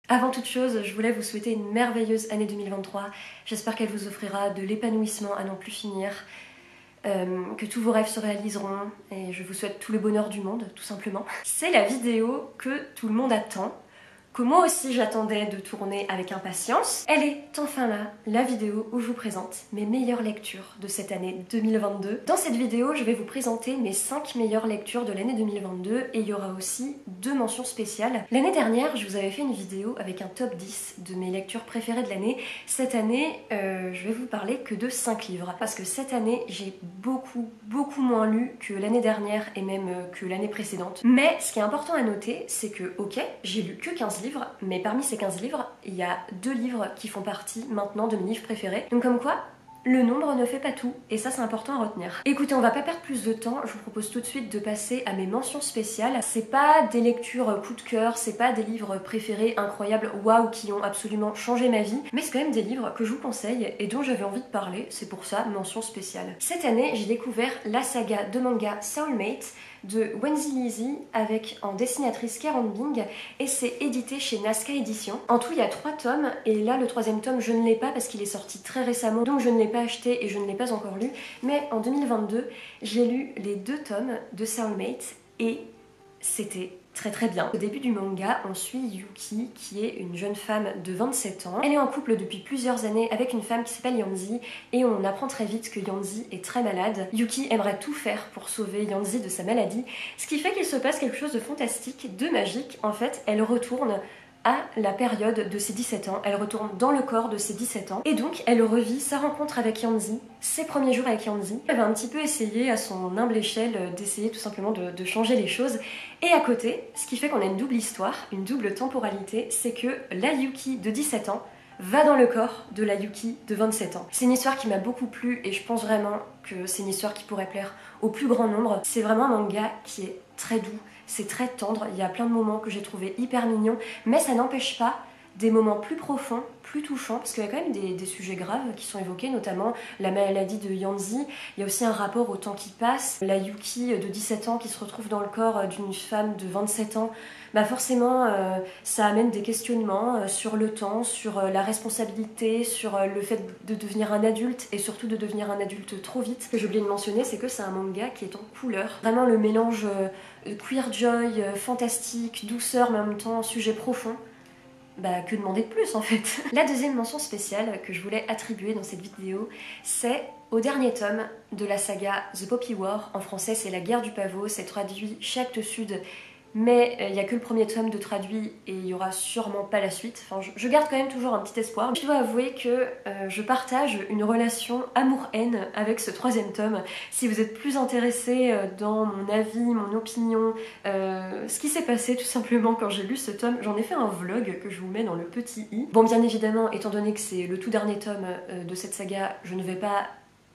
Avant toute chose, je voulais vous souhaiter une merveilleuse année 2023. J'espère qu'elle vous offrira de l'épanouissement à n'en plus finir, que tous vos rêves se réaliseront et je vous souhaite tout le bonheur du monde, tout simplement. C'est la vidéo que tout le monde attend, que moi aussi j'attendais de tourner avec impatience. Elle est enfin là, la vidéo où je vous présente mes meilleures lectures de cette année 2022. Dans cette vidéo, je vais vous présenter mes 5 meilleures lectures de l'année 2022 et il y aura aussi 2 mentions spéciales. L'année dernière, je vous avais fait une vidéo avec un top 10 de mes lectures préférées de l'année. Cette année, je vais vous parler que de 5 livres parce que cette année, j'ai beaucoup moins lu que l'année dernière et même que l'année précédente. Mais ce qui est important à noter, c'est que, ok, j'ai lu que 15 livres, mais parmi ces 15 livres, il y a 2 livres qui font partie maintenant de mes livres préférés. Donc comme quoi, le nombre ne fait pas tout, et ça c'est important à retenir. Écoutez, on va pas perdre plus de temps, je vous propose tout de suite de passer à mes mentions spéciales. C'est pas des lectures coup de cœur, c'est pas des livres préférés incroyables, waouh, qui ont absolument changé ma vie, mais c'est quand même des livres que je vous conseille et dont j'avais envie de parler, c'est pour ça, mention spéciale. Cette année, j'ai découvert la saga de manga Soulmate de Wendy Lizzie avec en dessinatrice Karen Bing et c'est édité chez Nazca Éditions. En tout il y a 3 tomes et là le 3e tome je ne l'ai pas parce qu'il est sorti très récemment donc je ne l'ai pas acheté et je ne l'ai pas encore lu, mais en 2022 j'ai lu les 2 tomes de Soulmate et c'était très bien. Au début du manga, on suit Yuki qui est une jeune femme de 27 ans. Elle est en couple depuis plusieurs années avec une femme qui s'appelle Yanzi et on apprend très vite que Yanzi est très malade. Yuki aimerait tout faire pour sauver Yanzi de sa maladie, ce qui fait qu'il se passe quelque chose de fantastique, de magique. En fait, elle retourne à la période de ses 17 ans, elle retourne dans le corps de ses 17 ans et donc elle revit sa rencontre avec Yanzi, ses premiers jours avec Yanzi. Elle va un petit peu essayer à son humble échelle d'essayer tout simplement de changer les choses et à côté, ce qui fait qu'on a une double histoire, une double temporalité, c'est que la Yuki de 17 ans va dans le corps de la Yuki de 27 ans. C'est une histoire qui m'a beaucoup plu et je pense vraiment que c'est une histoire qui pourrait plaire au plus grand nombre. C'est vraiment un manga qui est très doux, c'est très tendre, il y a plein de moments que j'ai trouvé hyper mignons, mais ça n'empêche pas des moments plus profonds, plus touchants, parce qu'il y a quand même des sujets graves qui sont évoqués, notamment la maladie de Yanzi. Il y a aussi un rapport au temps qui passe. La Yuki de 17 ans qui se retrouve dans le corps d'une femme de 27 ans. Bah forcément, ça amène des questionnements sur le temps, sur la responsabilité, sur le fait de devenir un adulte, et surtout de devenir un adulte trop vite. Ce que j'ai oublié de mentionner, c'est que c'est un manga qui est en couleur. Vraiment le mélange queer joy, fantastique, douceur, mais en même temps sujet profond. Bah que demander de plus en fait. La deuxième mention spéciale que je voulais attribuer dans cette vidéo, c'est au dernier tome de la saga The Poppy War. En français c'est La guerre du pavot, c'est traduit chez Actes Sud, mais il n'y a que le premier tome de traduit et il n'y aura sûrement pas la suite. Enfin, je garde quand même toujours un petit espoir. Je dois avouer que je partage une relation amour-haine avec ce 3e tome. Si vous êtes plus intéressé dans mon avis, mon opinion, ce qui s'est passé tout simplement quand j'ai lu ce tome, j'en ai fait un vlog que je vous mets dans le petit i. Bon, bien évidemment, étant donné que c'est le tout dernier tome de cette saga, je ne vais pas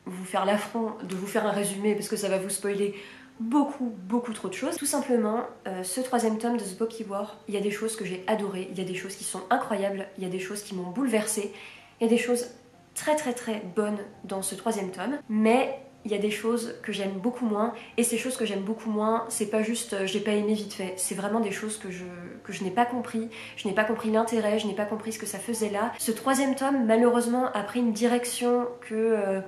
vous faire l'affront de vous faire un résumé parce que ça va vous spoiler beaucoup trop de choses. Tout simplement, ce 3e tome de The Poppy War, il y a des choses que j'ai adorées, il y a des choses qui sont incroyables, il y a des choses qui m'ont bouleversée, il y a des choses très bonnes dans ce 3e tome, mais il y a des choses que j'aime beaucoup moins, et ces choses que j'aime beaucoup moins, c'est pas juste j'ai pas aimé vite fait, c'est vraiment des choses que je n'ai pas compris, je n'ai pas compris l'intérêt, je n'ai pas compris ce que ça faisait là. Ce 3e tome, malheureusement, a pris une direction que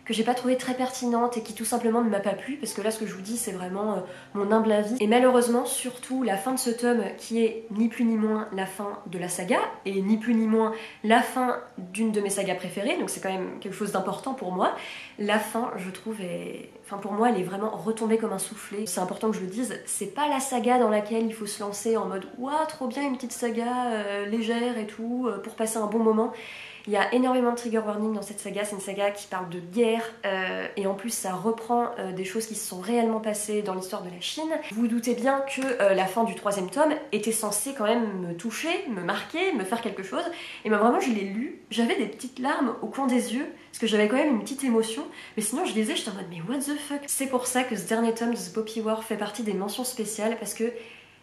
j'ai pas trouvé très pertinente et qui tout simplement ne m'a pas plu, parce que là ce que je vous dis c'est vraiment mon humble avis. Et malheureusement surtout la fin de ce tome qui est ni plus ni moins la fin de la saga et ni plus ni moins la fin d'une de mes sagas préférées, donc c'est quand même quelque chose d'important pour moi. La fin je trouve est... Enfin pour moi elle est vraiment retombée comme un soufflé. C'est important que je le dise, c'est pas la saga dans laquelle il faut se lancer en mode ouah trop bien une petite saga légère et tout pour passer un bon moment. Il y a énormément de trigger warning dans cette saga, c'est une saga qui parle de guerre et en plus ça reprend des choses qui se sont réellement passées dans l'histoire de la Chine. Vous vous doutez bien que la fin du 3e tome était censée quand même me toucher, me marquer, me faire quelque chose. Et ben vraiment je l'ai lu, j'avais des petites larmes au coin des yeux parce que j'avais quand même une petite émotion, mais sinon je lisais, j'étais en mode mais what the fuck. C'est pour ça que ce dernier tome de The Poppy War fait partie des mentions spéciales parce que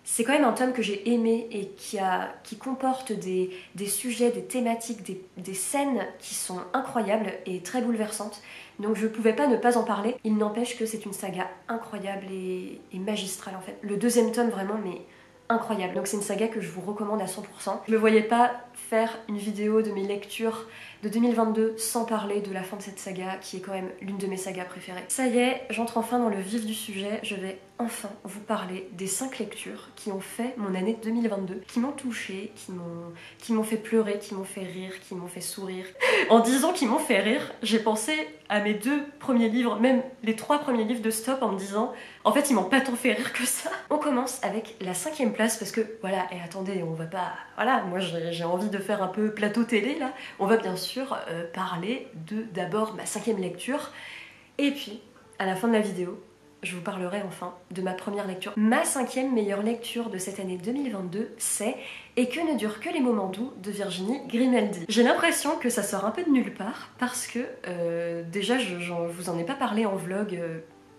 c'est quand même un tome que j'ai aimé et qui comporte des sujets, des thématiques, des scènes qui sont incroyables et très bouleversantes. Donc je pouvais pas ne pas en parler. Il n'empêche que c'est une saga incroyable et magistrale en fait. Le 2e tome vraiment mais incroyable. Donc c'est une saga que je vous recommande à 100%. Je me voyais pas faire une vidéo de mes lectures de 2022 sans parler de la fin de cette saga qui est quand même l'une de mes sagas préférées. Ça y est, j'entre enfin dans le vif du sujet, je vais enfin vous parler des 5 lectures qui ont fait mon année 2022, qui m'ont touchée, qui m'ont fait pleurer, qui m'ont fait rire, qui m'ont fait sourire. En disant qu'ils m'ont fait rire, j'ai pensé à mes 2 premiers livres, même les 3 premiers livres de Stop en me disant en fait ils m'ont pas tant fait rire que ça. On commence avec la 5e place parce que voilà, et attendez, on va pas... Voilà, moi j'ai envie de faire un peu plateau télé là. On va bien sûr parler de d'abord ma 5e lecture et puis à la fin de la vidéo, je vous parlerai enfin de ma première lecture. Ma 5e meilleure lecture de cette année 2022, c'est Et que ne durent que les moments doux de Virginie Grimaldi. J'ai l'impression que ça sort un peu de nulle part parce que déjà je vous en ai pas parlé en vlog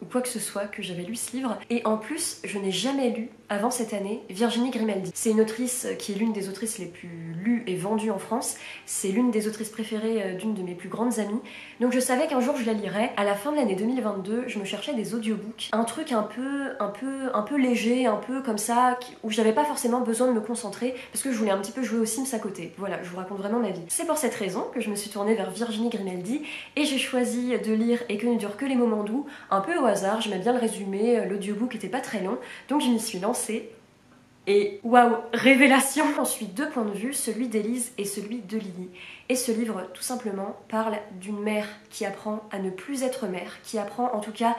ou quoi que ce soit que j'avais lu ce livre. Et en plus, je n'ai jamais lu avant cette année Virginie Grimaldi. C'est une autrice qui est l'une des autrices les plus lues et vendues en France. C'est l'une des autrices préférées d'une de mes plus grandes amies. Donc je savais qu'un jour je la lirais. À la fin de l'année 2022, je me cherchais des audiobooks. Un truc un peu léger, un peu comme ça, où j'avais pas forcément besoin de me concentrer parce que je voulais un petit peu jouer aux Sims à côté. Voilà, je vous raconte vraiment ma vie. C'est pour cette raison que je me suis tournée vers Virginie Grimaldi et j'ai choisi de lire Et que ne durent que les moments doux, un peu au hasard, j'aimais bien le résumé, l'audiobook était pas très long, donc je m'y suis lancée. Et waouh, révélation! Ensuite, 2 points de vue, celui d'Élise et celui de Lily. Et ce livre, tout simplement, parle d'une mère qui apprend à ne plus être mère, qui apprend en tout cas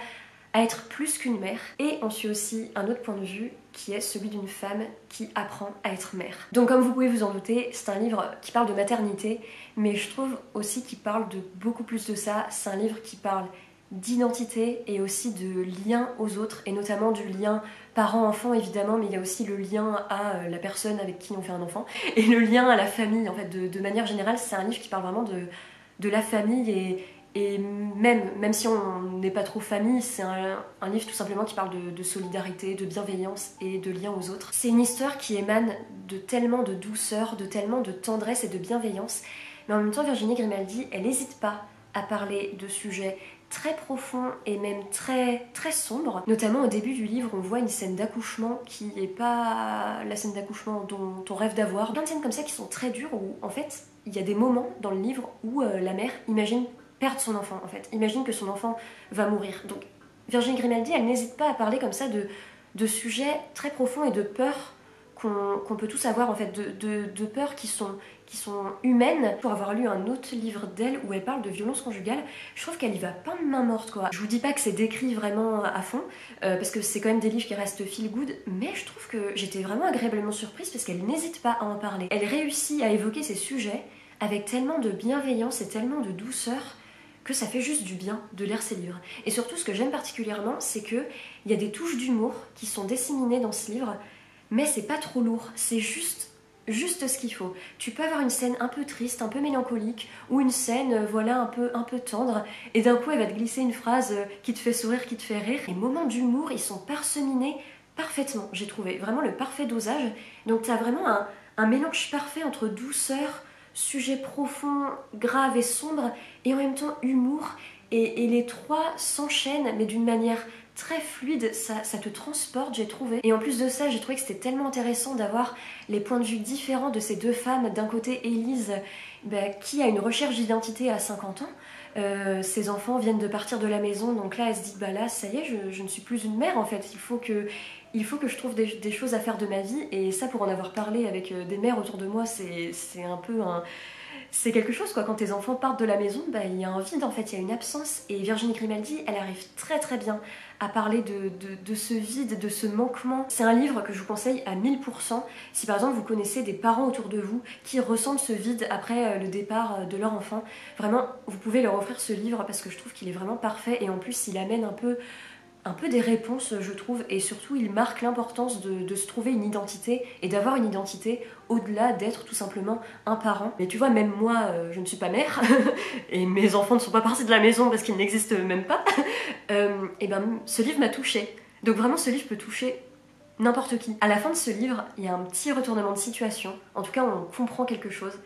à être plus qu'une mère. Et on suit aussi un autre point de vue qui est celui d'une femme qui apprend à être mère. Donc comme vous pouvez vous en douter, c'est un livre qui parle de maternité, mais je trouve aussi qu'il parle de beaucoup plus de ça. C'est un livre qui parle d'identité et aussi de lien aux autres, et notamment du lien parent-enfant évidemment, mais il y a aussi le lien à la personne avec qui on fait un enfant, et le lien à la famille en fait, de manière générale. C'est un livre qui parle vraiment de la famille, et même si on n'est pas trop famille, c'est un livre tout simplement qui parle de solidarité, de bienveillance et de lien aux autres. C'est une histoire qui émane de tellement de douceur, de tellement de tendresse et de bienveillance, mais en même temps Virginie Grimaldi, elle n'hésite pas à parler de sujets très profond et même très sombre. Notamment au début du livre, on voit une scène d'accouchement qui n'est pas la scène d'accouchement dont on rêve d'avoir. Plein de scènes comme ça qui sont très dures où en fait il y a des moments dans le livre où la mère imagine perdre son enfant en fait, imagine que son enfant va mourir. Donc Virginie Grimaldi, elle n'hésite pas à parler comme ça de sujets très profonds et de peurs qu'on peut tous avoir en fait, de peurs qui sont humaines. Pour avoir lu un autre livre d'elle où elle parle de violence conjugale, je trouve qu'elle y va pas de main morte quoi. Je vous dis pas que c'est décrit vraiment à fond, parce que c'est quand même des livres qui restent feel good, mais je trouve que j'étais vraiment agréablement surprise parce qu'elle n'hésite pas à en parler. Elle réussit à évoquer ces sujets avec tellement de bienveillance et tellement de douceur que ça fait juste du bien de lire ses livres. Et surtout, ce que j'aime particulièrement, c'est qu'il y a des touches d'humour qui sont disséminées dans ce livre, mais c'est pas trop lourd, c'est juste ce qu'il faut. Tu peux avoir une scène un peu triste, un peu mélancolique, ou une scène voilà un peu tendre, et d'un coup elle va te glisser une phrase qui te fait sourire, qui te fait rire. Les moments d'humour, ils sont parseminés parfaitement, j'ai trouvé vraiment le parfait dosage. Donc t'as vraiment un mélange parfait entre douceur, sujet profond, grave et sombre, et en même temps humour, et les 3 s'enchaînent, mais d'une manière très fluide, ça te transporte, j'ai trouvé. Et en plus de ça, j'ai trouvé que c'était tellement intéressant d'avoir les points de vue différents de ces 2 femmes. D'un côté, Élise, qui a une recherche d'identité à 50 ans. Ses enfants viennent de partir de la maison, donc là, elle se dit, bah là, ça y est, je ne suis plus une mère, en fait. Il faut que je trouve des choses à faire de ma vie. Et ça, pour en avoir parlé avec des mères autour de moi, c'est un peu un... C'est quelque chose quoi, quand tes enfants partent de la maison, il y a un vide en fait, il y a une absence. Et Virginie Grimaldi, elle arrive très bien à parler de ce vide, de ce manquement. C'est un livre que je vous conseille à 1000%. Si par exemple vous connaissez des parents autour de vous qui ressentent ce vide après le départ de leur enfant, vraiment vous pouvez leur offrir ce livre parce que je trouve qu'il est vraiment parfait, et en plus il amène un peu des réponses, je trouve, et surtout il marque l'importance de se trouver une identité et d'avoir une identité au-delà d'être tout simplement un parent. Mais tu vois, même moi, je ne suis pas mère et mes enfants ne sont pas partis de la maison parce qu'ils n'existent même pas. Et ben, ce livre m'a touchée. Donc vraiment, ce livre peut toucher n'importe qui. À la fin de ce livre, il y a un petit retournement de situation. En tout cas, on comprend quelque chose.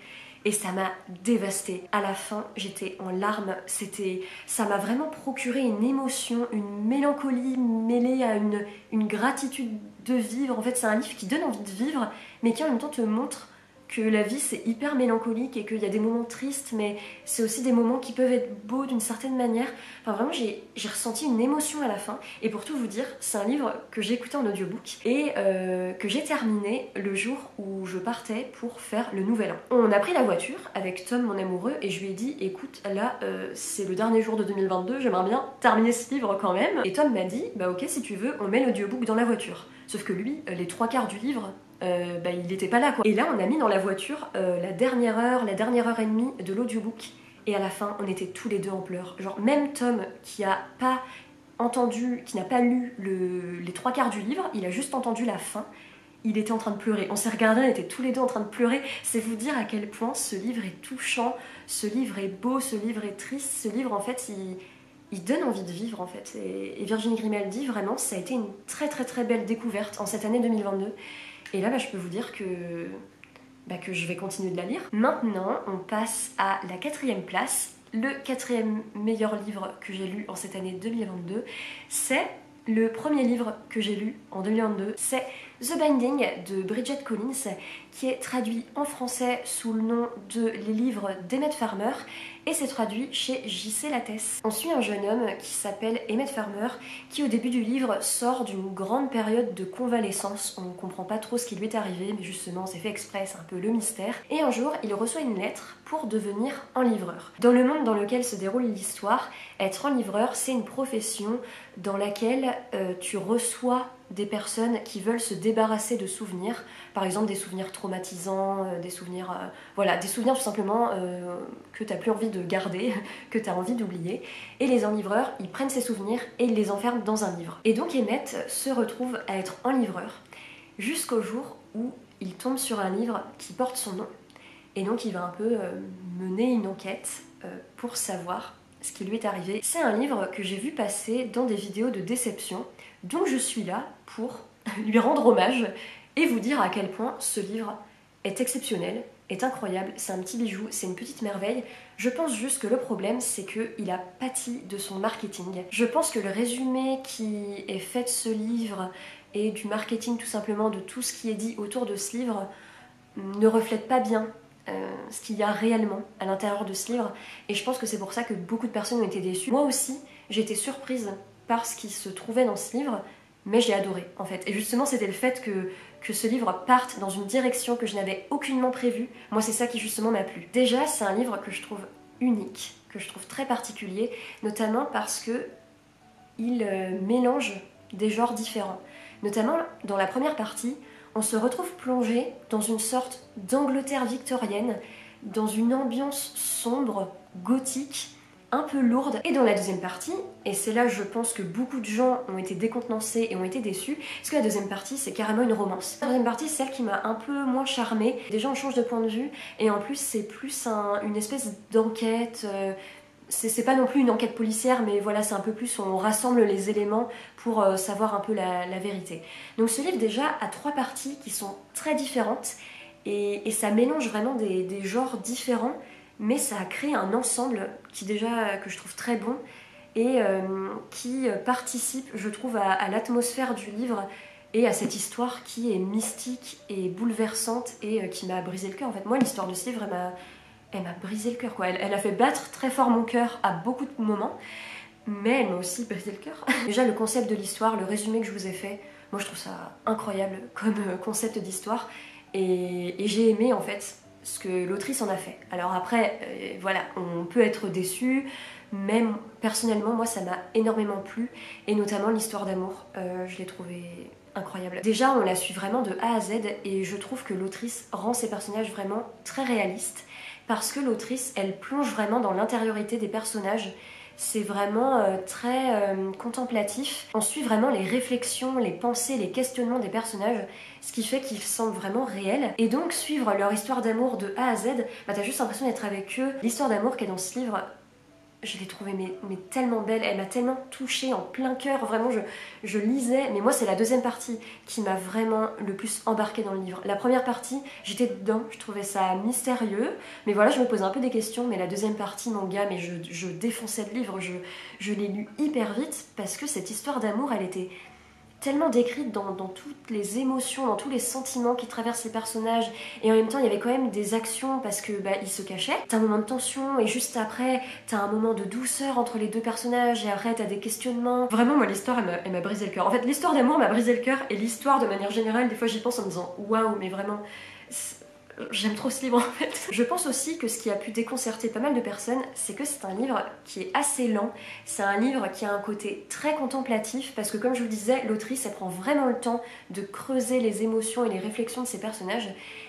Et ça m'a dévastée. À la fin, j'étais en larmes. Ça m'a vraiment procuré une émotion, une mélancolie mêlée à une gratitude de vivre. En fait, c'est un livre qui donne envie de vivre, mais qui en même temps te montre que la vie c'est hyper mélancolique et qu'il y a des moments tristes, mais c'est aussi des moments qui peuvent être beaux d'une certaine manière. Enfin vraiment j'ai ressenti une émotion à la fin, et pour tout vous dire, c'est un livre que j'ai écouté en audiobook et que j'ai terminé le jour où je partais pour faire le nouvel an. On a pris la voiture avec Tom, mon amoureux, et je lui ai dit écoute là c'est le dernier jour de 2022, j'aimerais bien terminer ce livre quand même. Et Tom m'a dit bah ok si tu veux on met l'audiobook dans la voiture. Sauf que lui, les 3/4 du livre, il n'était pas là quoi. Et là on a mis dans la voiture la dernière heure et demie de l'audiobook. Et à la fin on était tous les deux en pleurs. Genre même Tom qui a pas entendu, qui n'a pas lu les 3/4 du livre, il a juste entendu la fin. Il était en train de pleurer. On s'est regardés, on était tous les deux en train de pleurer. C'est vous dire à quel point ce livre est touchant, ce livre est beau, ce livre est triste. Ce livre en fait il donne envie de vivre en fait. Et Virginie Grimaldi, vraiment, ça a été une très très très belle découverte en cette année 2022. Et là, je peux vous dire que je vais continuer de la lire. Maintenant, on passe à la 4e place. Le 4e meilleur livre que j'ai lu en cette année 2022, c'est le premier livre que j'ai lu en 2022. C'est The Binding de Bridget Collins, qui est traduit en français sous le nom de Les livres d'Emmett Farmer, et c'est traduit chez J.C. Lattès. On suit un jeune homme qui s'appelle Emmett Farmer, qui au début du livre sort d'une grande période de convalescence. On ne comprend pas trop ce qui lui est arrivé, mais justement c'est fait exprès, c'est un peu le mystère. Et un jour, il reçoit une lettre pour devenir enlivreur. Dans le monde dans lequel se déroule l'histoire, être enlivreur, c'est une profession dans laquelle tu reçois des personnes qui veulent se débarrasser de souvenirs, par exemple des souvenirs traumatisants, des souvenirs tout simplement que tu n'as plus envie de garder, que tu as envie d'oublier. Et les enlivreurs, ils prennent ces souvenirs et ils les enferment dans un livre. Et donc Emmett se retrouve à être enlivreur jusqu'au jour où il tombe sur un livre qui porte son nom. Et donc il va un peu mener une enquête pour savoir ce qui lui est arrivé. C'est un livre que j'ai vu passer dans des vidéos de déception, donc je suis là pour lui rendre hommage et vous dire à quel point ce livre est exceptionnel, est incroyable, c'est un petit bijou, c'est une petite merveille. Je pense juste que le problème, c'est qu'il a pâti de son marketing. Je pense que le résumé qui est fait de ce livre et du marketing tout simplement, de tout ce qui est dit autour de ce livre, ne reflète pas bien ce qu'il y a réellement à l'intérieur de ce livre, et je pense que c'est pour ça que beaucoup de personnes ont été déçues. Moi aussi, j'ai été surprise par ce qui se trouvait dans ce livre, mais j'ai adoré en fait. Et justement, c'était le fait que ce livre parte dans une direction que je n'avais aucunement prévue. Moi, c'est ça qui justement m'a plu. Déjà, c'est un livre que je trouve unique, que je trouve très particulier, notamment parce que il mélange des genres différents. Notamment, dans la première partie, on se retrouve plongé dans une sorte d'Angleterre victorienne, dans une ambiance sombre, gothique, un peu lourde. Et dans la deuxième partie, et c'est là je pense que beaucoup de gens ont été décontenancés et ont été déçus, parce que la deuxième partie c'est carrément une romance. La deuxième partie c'est celle qui m'a un peu moins charmée. Déjà on change de point de vue, et en plus c'est plus une espèce d'enquête. C'est pas non plus une enquête policière, mais voilà, c'est un peu plus, on rassemble les éléments pour savoir un peu la vérité. Donc ce livre déjà a 3 parties qui sont très différentes, et ça mélange vraiment des genres différents, mais ça a créé un ensemble que je trouve très bon, et qui participe, je trouve, à l'atmosphère du livre et à cette histoire qui est mystique et bouleversante, et qui m'a brisé le cœur. En fait, moi, l'histoire de ce livre, elle m'a brisé le cœur, quoi. Elle a fait battre très fort mon cœur à beaucoup de moments, mais elle m'a aussi brisé le cœur. Déjà, le concept de l'histoire, le résumé que je vous ai fait, moi je trouve ça incroyable comme concept d'histoire, et j'ai aimé en fait ce que l'autrice en a fait. Alors après, voilà, on peut être déçu, mais personnellement, moi ça m'a énormément plu, et notamment l'histoire d'amour, je l'ai trouvée incroyable. Déjà, on la suit vraiment de A à Z, et je trouve que l'autrice rend ses personnages vraiment très réalistes, parce que l'autrice, elle plonge vraiment dans l'intériorité des personnages. C'est vraiment très contemplatif. On suit vraiment les réflexions, les pensées, les questionnements des personnages, ce qui fait qu'ils semblent vraiment réels. Et donc suivre leur histoire d'amour de A à Z, t'as juste l'impression d'être avec eux. L'histoire d'amour qui est dans ce livre, je l'ai trouvée mais tellement belle, elle m'a tellement touchée en plein cœur, vraiment je lisais, mais moi c'est la deuxième partie qui m'a vraiment le plus embarquée dans le livre. La première partie, j'étais dedans, je trouvais ça mystérieux, mais voilà, je me posais un peu des questions, mais la deuxième partie, mon gars, mais je défonçais le livre, je l'ai lu hyper vite, parce que cette histoire d'amour, elle était tellement décrite dans toutes les émotions, dans tous les sentiments qui traversent les personnages, et en même temps il y avait quand même des actions parce que ils se cachaient. T'as un moment de tension et juste après t'as un moment de douceur entre les deux personnages et après t'as des questionnements. Vraiment moi l'histoire elle m'a brisé le cœur. En fait l'histoire d'amour m'a brisé le cœur et l'histoire de manière générale des fois j'y pense en me disant waouh mais vraiment j'aime trop ce livre en fait. Je pense aussi que ce qui a pu déconcerter pas mal de personnes, c'est que c'est un livre qui est assez lent. C'est un livre qui a un côté très contemplatif parce que comme je vous disais, l'autrice elle prend vraiment le temps de creuser les émotions et les réflexions de ses personnages.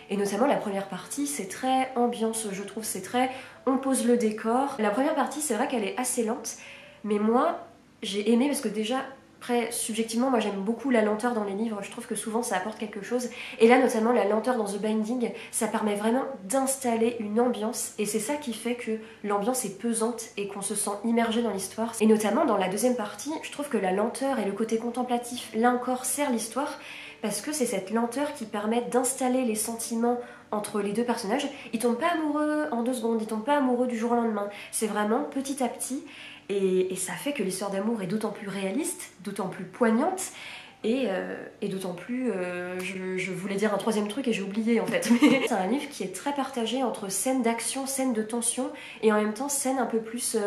Et notamment la première partie, c'est très ambiance, je trouve, c'est très on pose le décor. La première partie, c'est vrai qu'elle est assez lente, mais moi j'ai aimé parce que déjà après, subjectivement, moi j'aime beaucoup la lenteur dans les livres, je trouve que souvent ça apporte quelque chose. Et là, notamment, la lenteur dans The Binding, ça permet vraiment d'installer une ambiance. Et c'est ça qui fait que l'ambiance est pesante et qu'on se sent immergé dans l'histoire. Et notamment dans la deuxième partie, je trouve que la lenteur et le côté contemplatif, là encore, sert l'histoire. Parce que c'est cette lenteur qui permet d'installer les sentiments entre les deux personnages. Ils tombent pas amoureux en 2 secondes, ils tombent pas amoureux du jour au lendemain. C'est vraiment petit à petit. Et ça fait que l'histoire d'amour est d'autant plus réaliste, d'autant plus poignante, et d'autant plus... je voulais dire un troisième truc et j'ai oublié en fait. Mais c'est un livre qui est très partagé entre scènes d'action, scènes de tension, et en même temps scènes un peu plus...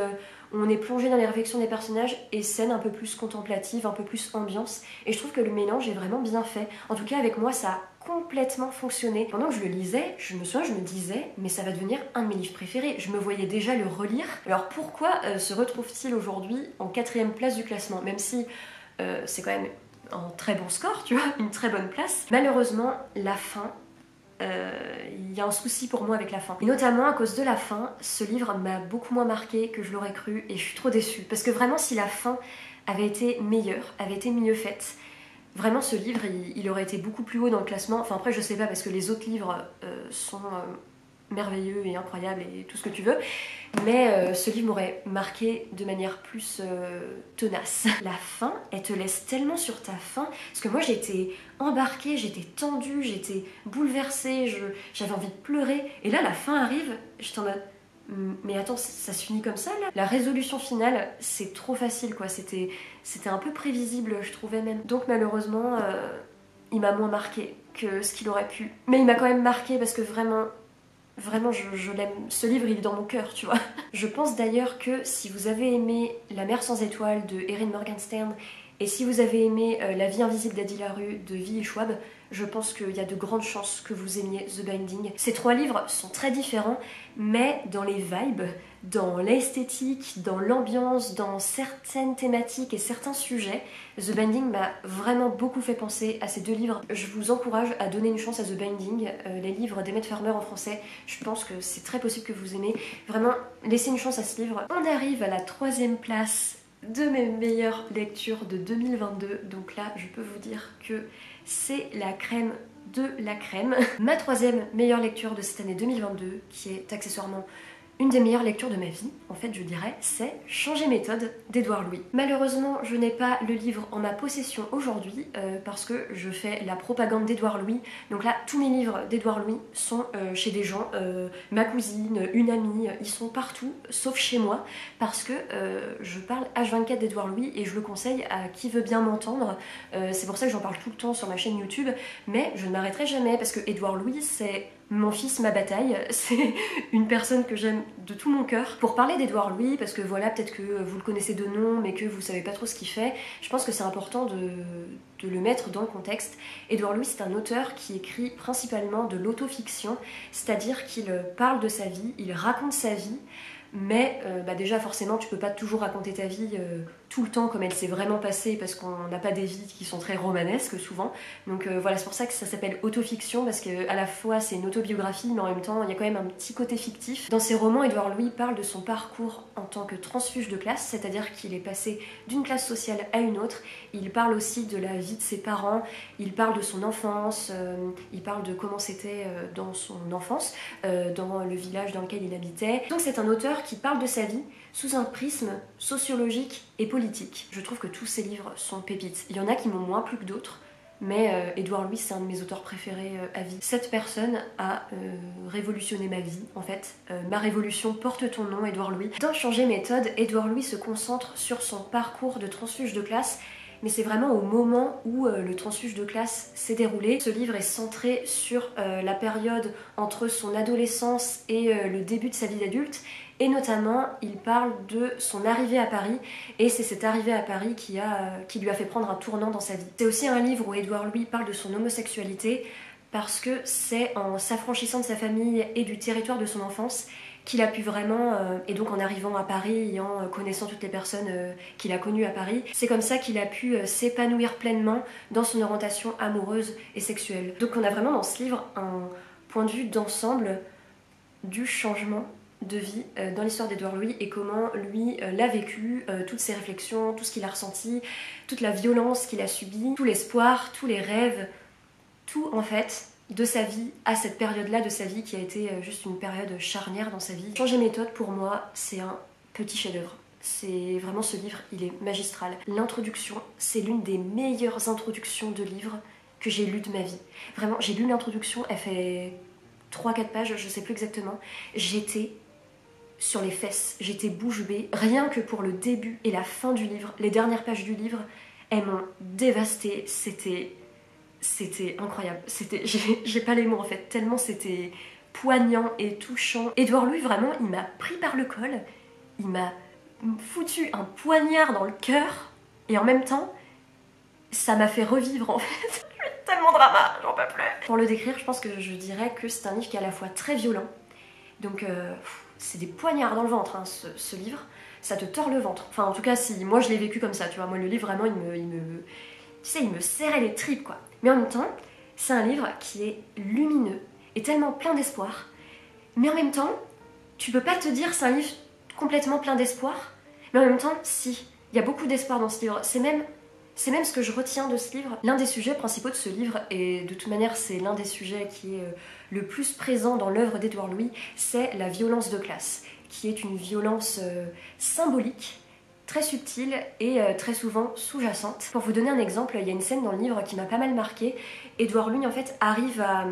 où on est plongé dans les réflexions des personnages, et scènes un peu plus contemplatives, un peu plus ambiance. Et je trouve que le mélange est vraiment bien fait. En tout cas avec moi ça a complètement fonctionné. Pendant que je le lisais, je me disais, mais ça va devenir un de mes livres préférés. Je me voyais déjà le relire. Alors pourquoi se retrouve-t-il aujourd'hui en 4e place du classement? Même si c'est quand même un très bon score, tu vois, une très bonne place. Malheureusement, la fin, il y a un souci pour moi avec la fin. Et notamment à cause de la fin, ce livre m'a beaucoup moins marqué que je l'aurais cru et je suis trop déçue. Parce que vraiment, si la fin avait été meilleure, avait été mieux faite, vraiment, ce livre, il aurait été beaucoup plus haut dans le classement. Enfin, après, je sais pas, parce que les autres livres sont merveilleux et incroyables et tout ce que tu veux. Mais ce livre m'aurait marqué de manière plus tenace. La fin, elle te laisse tellement sur ta faim. Parce que moi, j'étais embarquée, j'étais tendue, j'étais bouleversée, j'avais envie de pleurer. Et là, la fin arrive, j'étais en mode... Mais attends, ça se finit comme ça là? La résolution finale, c'est trop facile quoi, c'était un peu prévisible je trouvais même. Donc malheureusement, il m'a moins marqué que ce qu'il aurait pu. Mais il m'a quand même marqué parce que vraiment je l'aime. Ce livre il est dans mon cœur, tu vois. Je pense d'ailleurs que si vous avez aimé La mer sans étoiles de Erin Morgenstern et si vous avez aimé La vie invisible d'Adi Larue de V.E. Schwab, je pense qu'il y a de grandes chances que vous aimiez The Binding. Ces 3 livres sont très différents, mais dans les vibes, dans l'esthétique, dans l'ambiance, dans certaines thématiques et certains sujets, The Binding m'a vraiment beaucoup fait penser à ces 2 livres. Je vous encourage à donner une chance à The Binding, les livres d'Emmett Farmer en français. Je pense que c'est très possible que vous aimez. Vraiment, laissez une chance à ce livre. On arrive à la 3e place de mes meilleures lectures de 2022. Donc là, je peux vous dire que c'est la crème de la crème. Ma 3e meilleure lecture de cette année 2022, qui est accessoirement une des meilleures lectures de ma vie, en fait je dirais, c'est Changer méthode d'Édouard Louis. Malheureusement, je n'ai pas le livre en ma possession aujourd'hui parce que je fais la propagande d'Édouard Louis. Donc là, tous mes livres d'Édouard Louis sont chez des gens, ma cousine, une amie, ils sont partout, sauf chez moi, parce que je parle H24 d'Édouard Louis et je le conseille à qui veut bien m'entendre. C'est pour ça que j'en parle tout le temps sur ma chaîne YouTube, mais je ne m'arrêterai jamais parce que Édouard Louis, c'est mon fils, ma bataille, c'est une personne que j'aime de tout mon cœur. Pour parler d'Édouard Louis, parce que voilà, peut-être que vous le connaissez de nom, mais que vous savez pas trop ce qu'il fait, je pense que c'est important de le mettre dans le contexte. Édouard Louis, c'est un auteur qui écrit principalement de l'autofiction, c'est-à-dire qu'il parle de sa vie, il raconte sa vie, mais déjà forcément tu peux pas toujours raconter ta vie tout le temps comme elle s'est vraiment passée parce qu'on n'a pas des vies qui sont très romanesques souvent. Donc voilà, c'est pour ça que ça s'appelle autofiction parce qu'à la fois c'est une autobiographie mais en même temps il y a quand même un petit côté fictif. Dans ses romans, Édouard Louis parle de son parcours en tant que transfuge de classe, c'est-à-dire qu'il est passé d'une classe sociale à une autre. Il parle aussi de la vie de ses parents, il parle de son enfance, il parle de comment c'était dans son enfance, dans le village dans lequel il habitait. Donc c'est un auteur qui parle de sa vie sous un prisme sociologique et politique. Je trouve que tous ces livres sont pépites. Il y en a qui m'ont moins plu que d'autres, mais Édouard Louis, c'est un de mes auteurs préférés à vie. Cette personne a révolutionné ma vie, en fait. Ma révolution porte ton nom, Édouard Louis. Dans Changer méthode, Édouard Louis se concentre sur son parcours de transfuge de classe mais c'est vraiment au moment où le transfuge de classe s'est déroulé. Ce livre est centré sur la période entre son adolescence et le début de sa vie d'adulte, et notamment il parle de son arrivée à Paris, et c'est cette arrivée à Paris qui lui a fait prendre un tournant dans sa vie. C'est aussi un livre où Édouard Louis parle de son homosexualité, parce que c'est en s'affranchissant de sa famille et du territoire de son enfance qu'il a pu vraiment, et donc en arrivant à Paris et en connaissant toutes les personnes qu'il a connues à Paris, c'est comme ça qu'il a pu s'épanouir pleinement dans son orientation amoureuse et sexuelle. Donc on a vraiment dans ce livre un point de vue d'ensemble du changement de vie dans l'histoire d'Édouard Louis et comment lui l'a vécu, toutes ses réflexions, tout ce qu'il a ressenti, toute la violence qu'il a subie, tout l'espoir, tous les rêves, tout en fait de sa vie à cette période-là de sa vie qui a été juste une période charnière dans sa vie. Changer méthode pour moi, c'est un petit chef-d'œuvre. C'est vraiment, ce livre, il est magistral. L'introduction, c'est l'une des meilleures introductions de livres que j'ai lues de ma vie. Vraiment, j'ai lu l'introduction, elle fait 3-4 pages, je sais plus exactement. J'étais sur les fesses, j'étais bouche bée. Rien que pour le début et la fin du livre, les dernières pages du livre, elles m'ont dévastée. C'était incroyable, j'ai pas les mots en fait, tellement c'était poignant et touchant. Édouard Louis, vraiment, il m'a pris par le col, il m'a foutu un poignard dans le cœur, et en même temps, ça m'a fait revivre en fait. Tellement drama, j'en peux plus. Pour le décrire, je pense que je dirais que c'est un livre qui est à la fois très violent, donc c'est des poignards dans le ventre, hein, ce livre, ça te tord le ventre. Enfin, en tout cas, si moi je l'ai vécu comme ça, tu vois, moi le livre vraiment, il me serrait les tripes quoi. Mais en même temps, c'est un livre qui est lumineux et tellement plein d'espoir. Mais en même temps, tu peux pas te dire c'est un livre complètement plein d'espoir. Mais en même temps, si, il y a beaucoup d'espoir dans ce livre. C'est même ce que je retiens de ce livre. L'un des sujets principaux de ce livre, et de toute manière c'est l'un des sujets qui est le plus présent dans l'œuvre d'Édouard Louis, c'est la violence de classe, qui est une violence symbolique, très subtile et très souvent sous-jacente. Pour vous donner un exemple, il y a une scène dans le livre qui m'a pas mal marquée. Édouard Louis en fait arrive à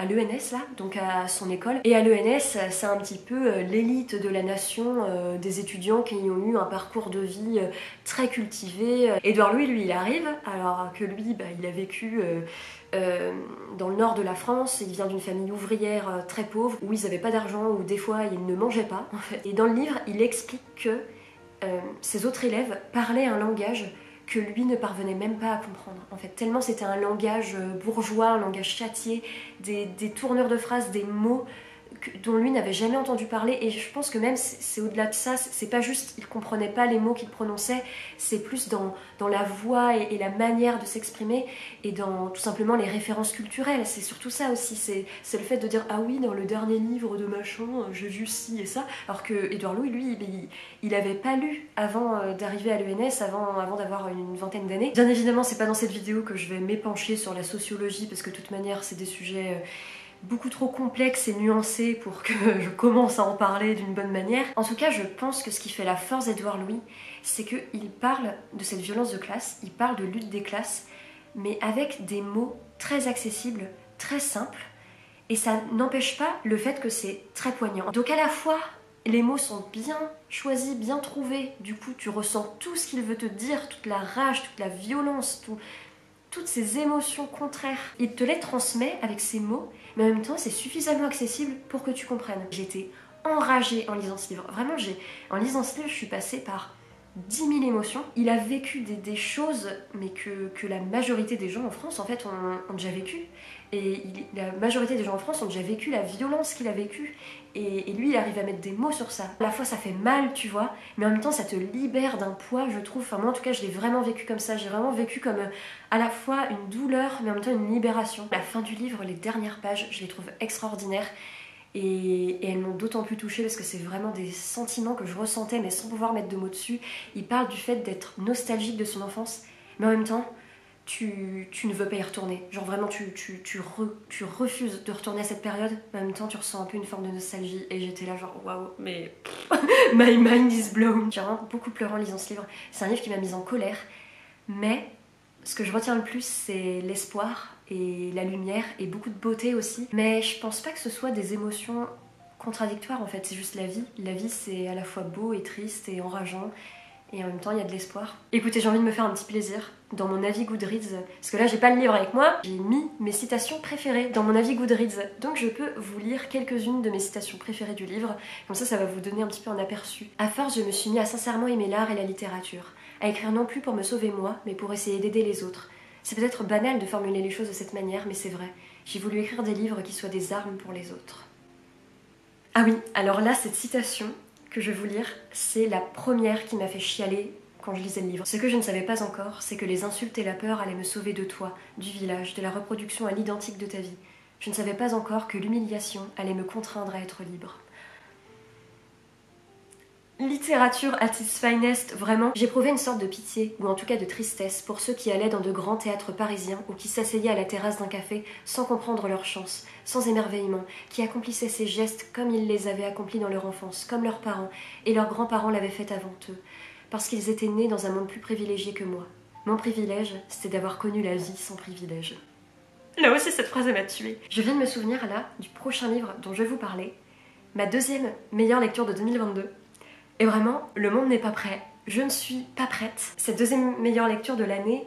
l'ENS là, donc à son école, et à l'ENS c'est un petit peu l'élite de la nation, des étudiants qui ont eu un parcours de vie très cultivé. Édouard Louis, lui, il arrive, alors que lui, il a vécu dans le nord de la France, il vient d'une famille ouvrière très pauvre, où ils n'avaient pas d'argent, où des fois ils ne mangeaient pas en fait. Et dans le livre, il explique que ses autres élèves parlaient un langage que lui ne parvenait même pas à comprendre, en fait, tellement c'était un langage bourgeois, un langage châtié, des tournures de phrases, des mots dont lui n'avait jamais entendu parler. Et je pense que même c'est au-delà de ça, c'est pas juste il comprenait pas les mots qu'il prononçait, c'est plus dans la voix et la manière de s'exprimer, et dans tout simplement les références culturelles. C'est surtout ça aussi, c'est le fait de dire ah oui, dans le dernier livre de machin j'ai vu ci et ça, alors que Édouard Louis, lui, il avait pas lu avant d'arriver à l'ENS, avant d'avoir une vingtaine d'années. Bien évidemment, c'est pas dans cette vidéo que je vais m'épancher sur la sociologie, parce que de toute manière c'est des sujets beaucoup trop complexe et nuancé pour que je commence à en parler d'une bonne manière. En tout cas, je pense que ce qui fait la force d'Édouard Louis, c'est qu'il parle de cette violence de classe, il parle de lutte des classes, mais avec des mots très accessibles, très simples, et ça n'empêche pas le fait que c'est très poignant. Donc à la fois, les mots sont bien choisis, bien trouvés, du coup tu ressens tout ce qu'il veut te dire, toute la rage, toute la violence, toutes ces émotions contraires. Il te les transmet avec ces mots, mais en même temps c'est suffisamment accessible pour que tu comprennes. J'étais enragée en lisant ce livre. Vraiment, en lisant ce livre, je suis passée par 10 000 émotions. Il a vécu des choses, mais que la majorité des gens en France, en fait, ont déjà vécu. Et la majorité des gens en France ont déjà vécu la violence qu'il a vécue. Et lui, il arrive à mettre des mots sur ça. À la fois, ça fait mal, tu vois, mais en même temps, ça te libère d'un poids, je trouve. Enfin, moi, en tout cas, je l'ai vraiment vécu comme ça. J'ai vraiment vécu comme à la fois une douleur, mais en même temps une libération. La fin du livre, les dernières pages, je les trouve extraordinaires. Et elles m'ont d'autant plus touchée parce que c'est vraiment des sentiments que je ressentais, mais sans pouvoir mettre de mots dessus. Il parle du fait d'être nostalgique de son enfance, mais en même temps, tu ne veux pas y retourner. Genre vraiment, tu refuses de retourner à cette période, mais en même temps, tu ressens un peu une forme de nostalgie. Et j'étais là genre, waouh, mais my mind is blown. J'ai vraiment beaucoup pleuré en lisant ce livre. C'est un livre qui m'a mise en colère, mais ce que je retiens le plus, c'est l'espoir et la lumière et beaucoup de beauté aussi. Mais je pense pas que ce soit des émotions contradictoires en fait, c'est juste la vie. La vie, c'est à la fois beau et triste et enrageant. et en même temps il y a de l'espoir. Écoutez, j'ai envie de me faire un petit plaisir dans mon avis Goodreads, parce que là j'ai pas le livre avec moi, j'ai mis mes citations préférées dans mon avis Goodreads, donc je peux vous lire quelques-unes de mes citations préférées du livre, comme ça va vous donner un petit peu un aperçu. À force, je me suis mis à sincèrement aimer l'art et la littérature, à écrire non plus pour me sauver moi, mais pour essayer d'aider les autres. C'est peut-être banal de formuler les choses de cette manière, mais c'est vrai, j'ai voulu écrire des livres qui soient des armes pour les autres. Ah oui, alors là, cette citation que je vais vous lire, c'est la première qui m'a fait chialer quand je lisais le livre. Ce que je ne savais pas encore, c'est que les insultes et la peur allaient me sauver de toi, du village, de la reproduction à l'identique de ta vie. Je ne savais pas encore que l'humiliation allait me contraindre à être libre. Littérature at its finest, vraiment. J'éprouvais une sorte de pitié, ou en tout cas de tristesse, pour ceux qui allaient dans de grands théâtres parisiens ou qui s'asseyaient à la terrasse d'un café sans comprendre leur chance, sans émerveillement, qui accomplissaient ces gestes comme ils les avaient accomplis dans leur enfance, comme leurs parents et leurs grands-parents l'avaient fait avant eux, parce qu'ils étaient nés dans un monde plus privilégié que moi. Mon privilège, c'était d'avoir connu la vie sans privilège. Là aussi, cette phrase m'a tuée. Je viens de me souvenir là du prochain livre dont je vais vous parler, ma deuxième meilleure lecture de 2022. Et vraiment, le monde n'est pas prêt. Je ne suis pas prête. Cette deuxième meilleure lecture de l'année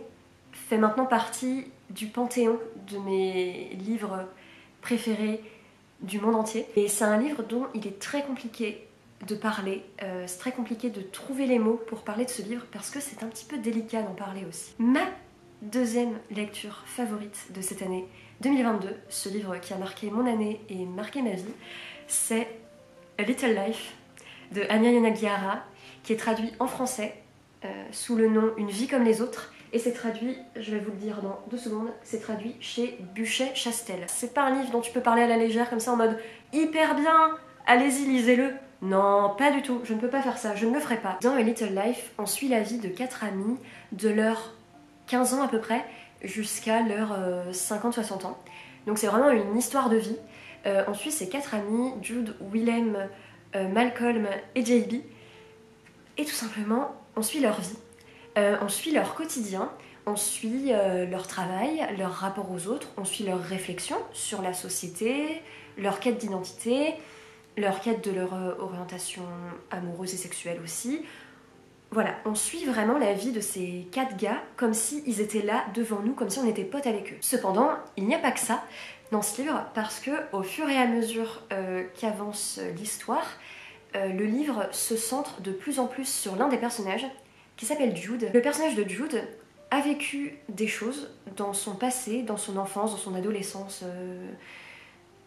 fait maintenant partie du panthéon de mes livres préférés du monde entier. Et c'est un livre dont il est très compliqué de parler. C'est très compliqué de trouver les mots pour parler de ce livre parce que c'est un petit peu délicat d'en parler aussi. Ma deuxième lecture favorite de cette année 2022, ce livre qui a marqué mon année et marqué ma vie, c'est A Little Life de Anya Yanagihara, qui est traduit en français sous le nom Une vie comme les autres, et c'est traduit, je vais vous le dire dans 2 secondes, c'est traduit chez Buchet-Chastel. C'est pas un livre dont tu peux parler à la légère comme ça en mode hyper bien, allez-y lisez-le. Non, pas du tout, je ne peux pas faire ça, je ne le ferai pas. Dans A Little Life, on suit la vie de 4 amis de leurs 15 ans à peu près jusqu'à leurs 50-60 ans. Donc c'est vraiment une histoire de vie. On suit ces 4 amis, Jude, Willem, Malcolm et JB, et tout simplement on suit leur vie, on suit leur quotidien, on suit leur travail, leur rapport aux autres, on suit leurs réflexions sur la société, leur quête d'identité, leur quête de leur orientation amoureuse et sexuelle aussi. Voilà, on suit vraiment la vie de ces 4 gars comme s'ils étaient là devant nous, comme si on était potes avec eux. Cependant, il n'y a pas que ça dans ce livre, parce que au fur et à mesure qu'avance l'histoire, le livre se centre de plus en plus sur l'un des personnages, qui s'appelle Jude. Le personnage de Jude a vécu des choses dans son passé, dans son enfance, dans son adolescence,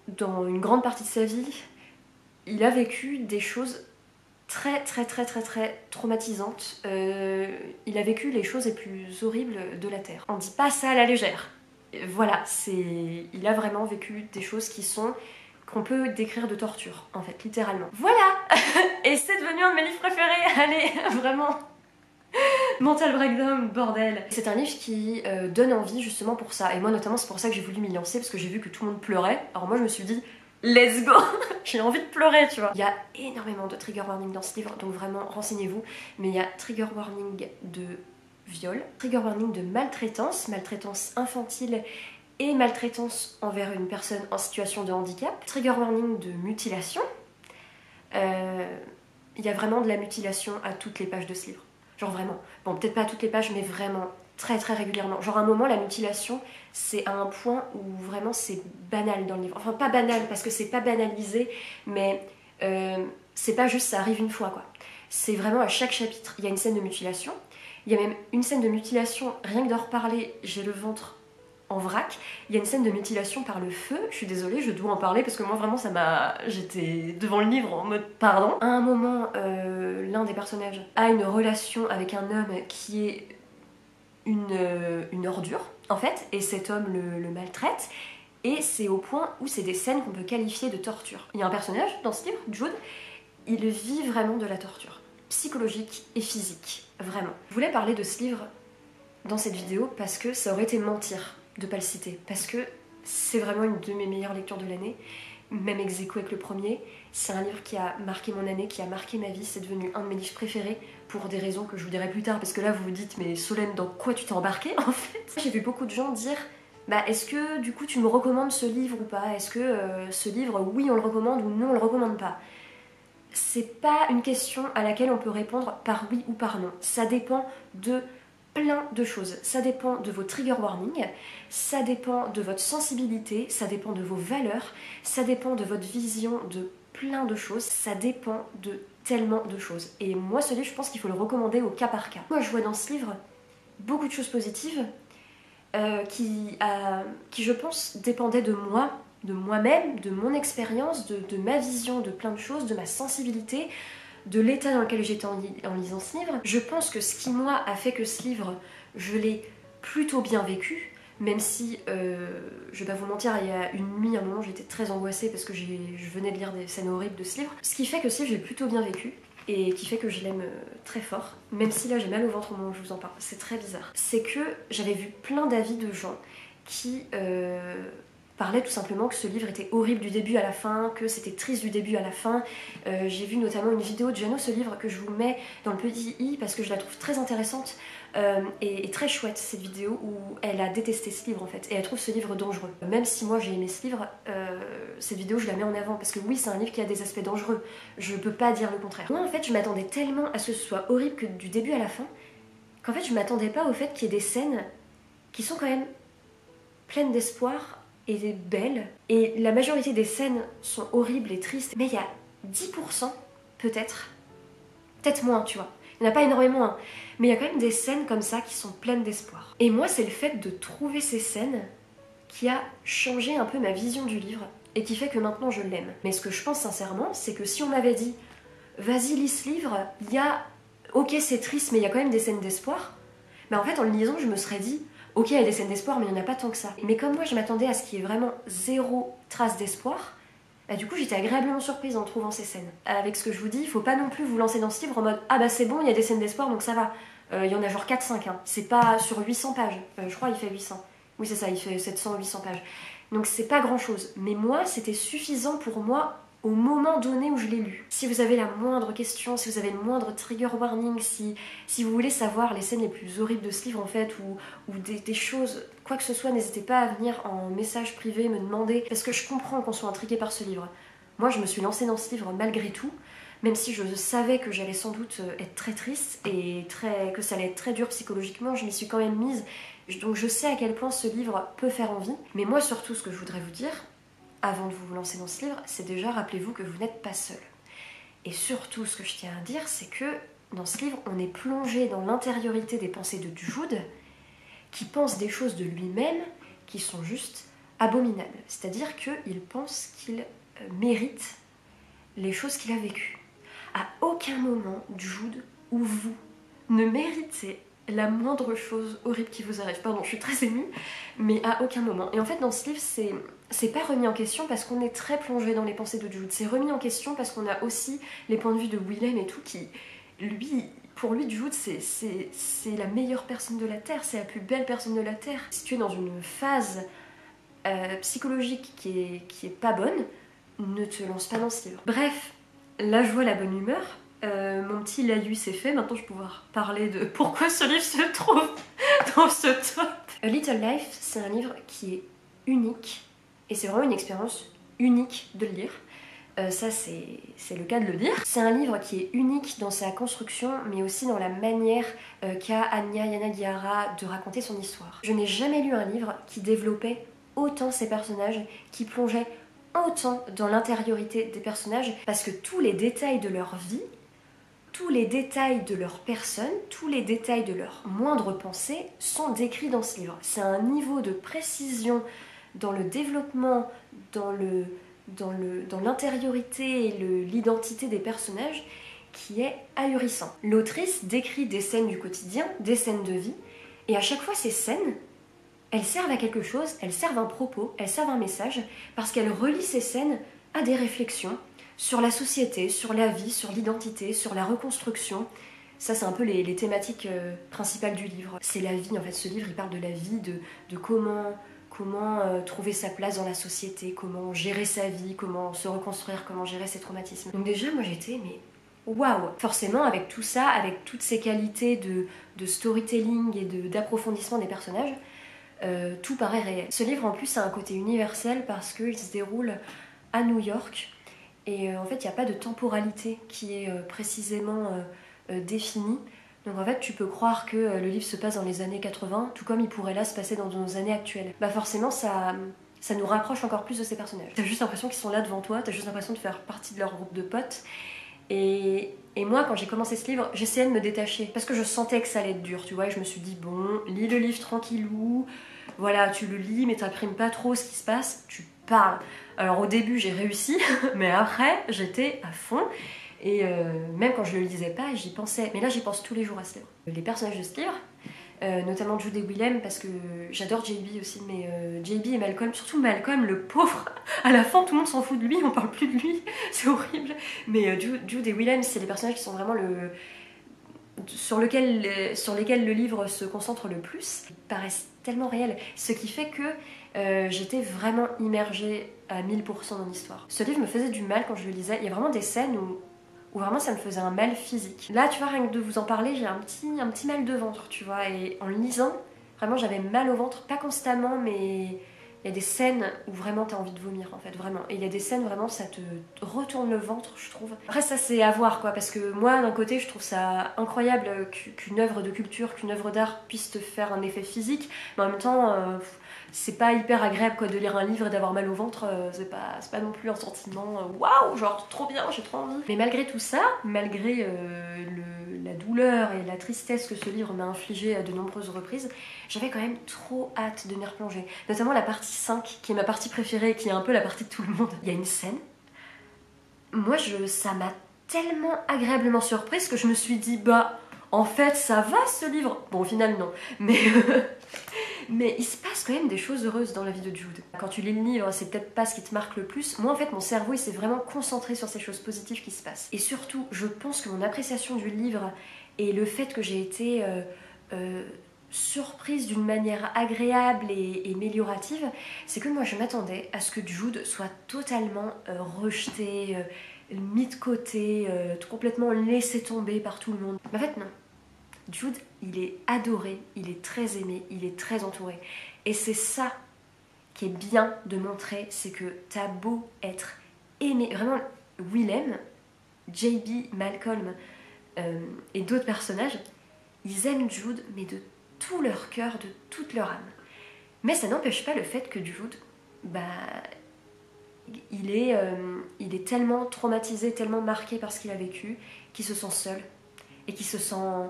dans une grande partie de sa vie. Il a vécu des choses très traumatisantes. Il a vécu les choses les plus horribles de la Terre. On dit pas ça à la légère. Voilà, il a vraiment vécu des choses qu'on peut décrire de torture, en fait, littéralement. Voilà. Et c'est devenu un de mes livres préférés. Allez, vraiment. Mental breakdown, bordel. C'est un livre qui donne envie justement pour ça. Et moi notamment, c'est pour ça que j'ai voulu m'y lancer, parce que j'ai vu que tout le monde pleurait. Alors moi je me suis dit, let's go. J'ai envie de pleurer, tu vois. Il y a énormément de trigger warning dans ce livre, donc vraiment renseignez-vous. Mais il y a trigger warning de viol, trigger warning de maltraitance, maltraitance infantile et maltraitance envers une personne en situation de handicap, trigger warning de mutilation. Il y a vraiment de la mutilation à toutes les pages de ce livre. Genre vraiment. Bon, peut-être pas à toutes les pages, mais vraiment très régulièrement. Genre à un moment, la mutilation, c'est à un point où vraiment c'est banal dans le livre. Enfin, pas banal, parce que c'est pas banalisé, mais c'est pas juste ça arrive une fois, quoi. C'est vraiment à chaque chapitre, il y a une scène de mutilation. Il y a même une scène de mutilation, rien que d'en reparler, j'ai le ventre en vrac. Il y a une scène de mutilation par le feu. Je suis désolée, je dois en parler parce que moi vraiment ça m'a... J'étais devant le livre en mode pardon. À un moment, l'un des personnages a une relation avec un homme qui est une ordure en fait, et cet homme le maltraite. Et c'est au point où c'est des scènes qu'on peut qualifier de torture. Il y a un personnage dans ce livre, Jude, il vit vraiment de la torture, psychologique et physique, vraiment. Je voulais parler de ce livre dans cette vidéo parce que ça aurait été mentir de pas le citer, parce que c'est vraiment une de mes meilleures lectures de l'année, même ex aequo avec le premier. C'est un livre qui a marqué mon année, qui a marqué ma vie, c'est devenu un de mes livres préférés pour des raisons que je vous dirai plus tard, parce que là vous vous dites mais Solène, dans quoi tu t'es embarquée en fait? J'ai vu beaucoup de gens dire bah est-ce que du coup tu me recommandes ce livre ou pas? Est-ce que ce livre, oui on le recommande ou non on le recommande pas? c'est pas une question à laquelle on peut répondre par oui ou par non. Ça dépend de plein de choses. Ça dépend de vos trigger warnings, ça dépend de votre sensibilité, ça dépend de vos valeurs, ça dépend de votre vision de plein de choses, ça dépend de tellement de choses. Et moi, ce livre, je pense qu'il faut le recommander au cas par cas. Moi, je vois dans ce livre beaucoup de choses positives qui, je pense, dépendaient de moi, de moi-même, de mon expérience, de ma vision de plein de choses, de ma sensibilité, de l'état dans lequel j'étais en lisant ce livre. Je pense que ce qui, moi, a fait que ce livre, je l'ai plutôt bien vécu, même si, je vais pas vous mentir, il y a une nuit, un moment, j'étais très angoissée parce que je venais de lire des scènes horribles de ce livre. Ce qui fait que ce livre, j'ai plutôt bien vécu, et qui fait que je l'aime très fort, même si là j'ai mal au ventre au moment où je vous en parle. C'est très bizarre. C'est que j'avais vu plein d'avis de gens qui parlaient tout simplement que ce livre était horrible du début à la fin, que c'était triste du début à la fin. J'ai vu notamment une vidéo de Jeannot, ce livre, que je vous mets dans le petit i parce que je la trouve très intéressante et très chouette, cette vidéo où elle a détesté ce livre en fait, et elle trouve ce livre dangereux. Même si moi j'ai aimé ce livre, cette vidéo je la mets en avant parce que oui, c'est un livre qui a des aspects dangereux, je peux pas dire le contraire. Moi en fait je m'attendais tellement à ce que ce soit horrible que du début à la fin, qu'en fait je m'attendais pas au fait qu'il y ait des scènes qui sont quand même pleines d'espoir et belles, et la majorité des scènes sont horribles et tristes, mais il y a 10% peut-être moins, tu vois. Il n'y en a pas énormément, hein. Mais il y a quand même des scènes comme ça qui sont pleines d'espoir. Et moi, c'est le fait de trouver ces scènes qui a changé un peu ma vision du livre et qui fait que maintenant je l'aime. Mais ce que je pense sincèrement, c'est que si on m'avait dit « Vas-y, lis ce livre, il y a... Ok, c'est triste, mais il y a quand même des scènes d'espoir », bah en fait, en le lisant, je me serais dit « Ok, il y a des scènes d'espoir, mais il n'y en a pas tant que ça. » Mais comme moi, je m'attendais à ce qu'il y ait vraiment zéro trace d'espoir, bah, du coup, j'étais agréablement surprise en trouvant ces scènes. Avec ce que je vous dis, il faut pas non plus vous lancer dans ce livre en mode « Ah bah c'est bon, il y a des scènes d'espoir, donc ça va. » Il y en a genre 4-5, hein. C'est pas sur 800 pages. Je crois qu'il fait 800. Oui, c'est ça, il fait 700-800 pages. Donc c'est pas grand-chose. Mais moi, c'était suffisant pour moi au moment donné où je l'ai lu. Si vous avez la moindre question, si vous avez le moindre trigger warning, si vous voulez savoir les scènes les plus horribles de ce livre en fait, ou des choses, quoi que ce soit, n'hésitez pas à venir en message privé me demander, parce que je comprends qu'on soit intrigué par ce livre. Moi, je me suis lancée dans ce livre malgré tout, même si je savais que j'allais sans doute être très triste et que ça allait être très dur psychologiquement, je m'y suis quand même mise. Donc je sais à quel point ce livre peut faire envie. Mais moi, surtout, ce que je voudrais vous dire, avant de vous lancer dans ce livre, c'est déjà, rappelez-vous que vous n'êtes pas seul. Et surtout, ce que je tiens à dire, c'est que dans ce livre, on est plongé dans l'intériorité des pensées de Jude, qui pense des choses de lui-même qui sont juste abominables. C'est-à-dire qu'il pense qu'il mérite les choses qu'il a vécues. À aucun moment, Jude ou vous ne méritez la moindre chose horrible qui vous arrive. Pardon, je suis très émue, mais à aucun moment. Et en fait, dans ce livre, c'est pas remis en question parce qu'on est très plongé dans les pensées de Jude. C'est remis en question parce qu'on a aussi les points de vue de Willem et tout, qui, pour lui, Jude, c'est la meilleure personne de la Terre, c'est la plus belle personne de la Terre. Si tu es dans une phase psychologique qui est pas bonne, ne te lance pas dans ce livre. Bref, la joie, la bonne humeur. Mon petit laïus est fait, maintenant je vais pouvoir parler de pourquoi ce livre se trouve dans ce top. A Little Life, c'est un livre qui est unique, et c'est vraiment une expérience unique de le lire. Ça c'est le cas de le dire. C'est un livre qui est unique dans sa construction, mais aussi dans la manière qu'a Anya Yanagihara de raconter son histoire. Je n'ai jamais lu un livre qui développait autant ses personnages, qui plongeait autant dans l'intériorité des personnages, parce que tous les détails de leur vie, tous les détails de leur personne, tous les détails de leurs moindres pensées sont décrits dans ce livre. C'est un niveau de précision dans le développement, dans l'intériorité et l'identité des personnages qui est ahurissant. L'autrice décrit des scènes du quotidien, des scènes de vie, et à chaque fois ces scènes, elles servent à quelque chose, elles servent un propos, elles servent un message, parce qu'elle relie ces scènes à des réflexions sur la société, sur la vie, sur l'identité, sur la reconstruction. Ça, c'est un peu les thématiques principales du livre. C'est la vie, en fait. Ce livre, il parle de la vie, de comment trouver sa place dans la société, comment gérer sa vie, comment se reconstruire, comment gérer ses traumatismes. Donc déjà, moi, j'étais, mais waouh! Forcément, avec tout ça, avec toutes ces qualités de storytelling et d'approfondissement des personnages, tout paraît réel. Ce livre, en plus, a un côté universel parce qu'il se déroule à New York. Et en fait, il n'y a pas de temporalité qui est précisément définie. Donc en fait, tu peux croire que le livre se passe dans les années 80, tout comme il pourrait là se passer dans nos années actuelles. Bah forcément, ça nous rapproche encore plus de ces personnages. T'as juste l'impression qu'ils sont là devant toi, t'as juste l'impression de faire partie de leur groupe de potes. Et moi, quand j'ai commencé ce livre, j'essayais de me détacher parce que je sentais que ça allait être dur, tu vois. Et je me suis dit, bon, lis le livre tranquillou, voilà, tu le lis, mais t'imprimes pas trop ce qui se passe, tu parles. Alors au début, j'ai réussi, mais après, j'étais à fond. Et même quand je le lisais pas, j'y pensais. Mais là, j'y pense tous les jours à ce livre. Les personnages de ce livre, notamment Jude et Willem, parce que j'adore JB aussi, mais JB et Malcolm, surtout Malcolm, le pauvre, à la fin tout le monde s'en fout de lui, on parle plus de lui, c'est horrible. Mais Jude et Willem, c'est les personnages qui sont vraiment sur lesquels le livre se concentre le plus. Ils paraissent tellement réels, ce qui fait que j'étais vraiment immergée à 1000% dans l'histoire. Ce livre me faisait du mal quand je le lisais. Il y a vraiment des scènes où vraiment ça me faisait un mal physique. Là, tu vois, rien que de vous en parler, j'ai un petit mal de ventre, tu vois. Et en le lisant, vraiment, j'avais mal au ventre, pas constamment, mais il y a des scènes où vraiment t'as envie de vomir, en fait, vraiment. Et il y a des scènes où vraiment ça te retourne le ventre, je trouve. Après, ça, c'est à voir, quoi, parce que moi, d'un côté, je trouve ça incroyable qu'une œuvre de culture, qu'une œuvre d'art puisse te faire un effet physique, mais en même temps... c'est pas hyper agréable quoi, de lire un livre et d'avoir mal au ventre, c'est pas non plus un sentiment waouh, genre trop bien, j'ai trop envie. Mais malgré tout ça, malgré la douleur et la tristesse que ce livre m'a infligé à de nombreuses reprises, j'avais quand même trop hâte de m'y replonger. Notamment la partie 5, qui est ma partie préférée, qui est un peu la partie de tout le monde. Il y a une scène, moi ça m'a tellement agréablement surprise que je me suis dit, bah en fait ça va ce livre. Bon au final non, mais... Mais il se passe quand même des choses heureuses dans la vie de Jude. Quand tu lis le livre, c'est peut-être pas ce qui te marque le plus. Moi, en fait, mon cerveau, il s'est vraiment concentré sur ces choses positives qui se passent. Et surtout, je pense que mon appréciation du livre et le fait que j'ai été surprise d'une manière agréable et améliorative, c'est que moi, je m'attendais à ce que Jude soit totalement rejeté, mis de côté, complètement laissé tomber par tout le monde. Mais en fait, non. Jude, il est adoré, il est très aimé, il est très entouré. Et c'est ça qui est bien de montrer, c'est que t'as beau être aimé. Vraiment, Willem, JB, Malcolm et d'autres personnages, ils aiment Jude, mais de tout leur cœur, de toute leur âme. Mais ça n'empêche pas le fait que Jude, bah, il est tellement traumatisé, tellement marqué par ce qu'il a vécu, qu'il se sent seul et qu'il se sent...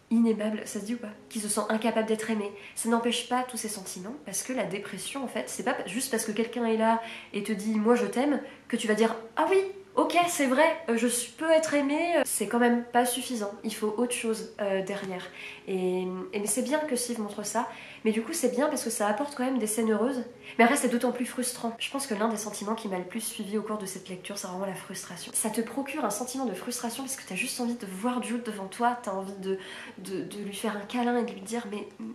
inaimable, ça se dit ou pas? Qui se sent incapable d'être aimé. Ça n'empêche pas tous ces sentiments, parce que la dépression, en fait, c'est pas juste parce que quelqu'un est là et te dit « moi je t'aime » que tu vas dire « ah oui, ok, c'est vrai, je peux être aimé », c'est quand même pas suffisant. Il faut autre chose derrière. Mais c'est bien que Steve montre ça, mais du coup c'est bien parce que ça apporte quand même des scènes heureuses, mais après c'est d'autant plus frustrant. Je pense que l'un des sentiments qui m'a le plus suivi au cours de cette lecture, c'est vraiment la frustration. Ça te procure un sentiment de frustration parce que t'as juste envie de voir Jude devant toi, t'as envie de lui faire un câlin et de lui dire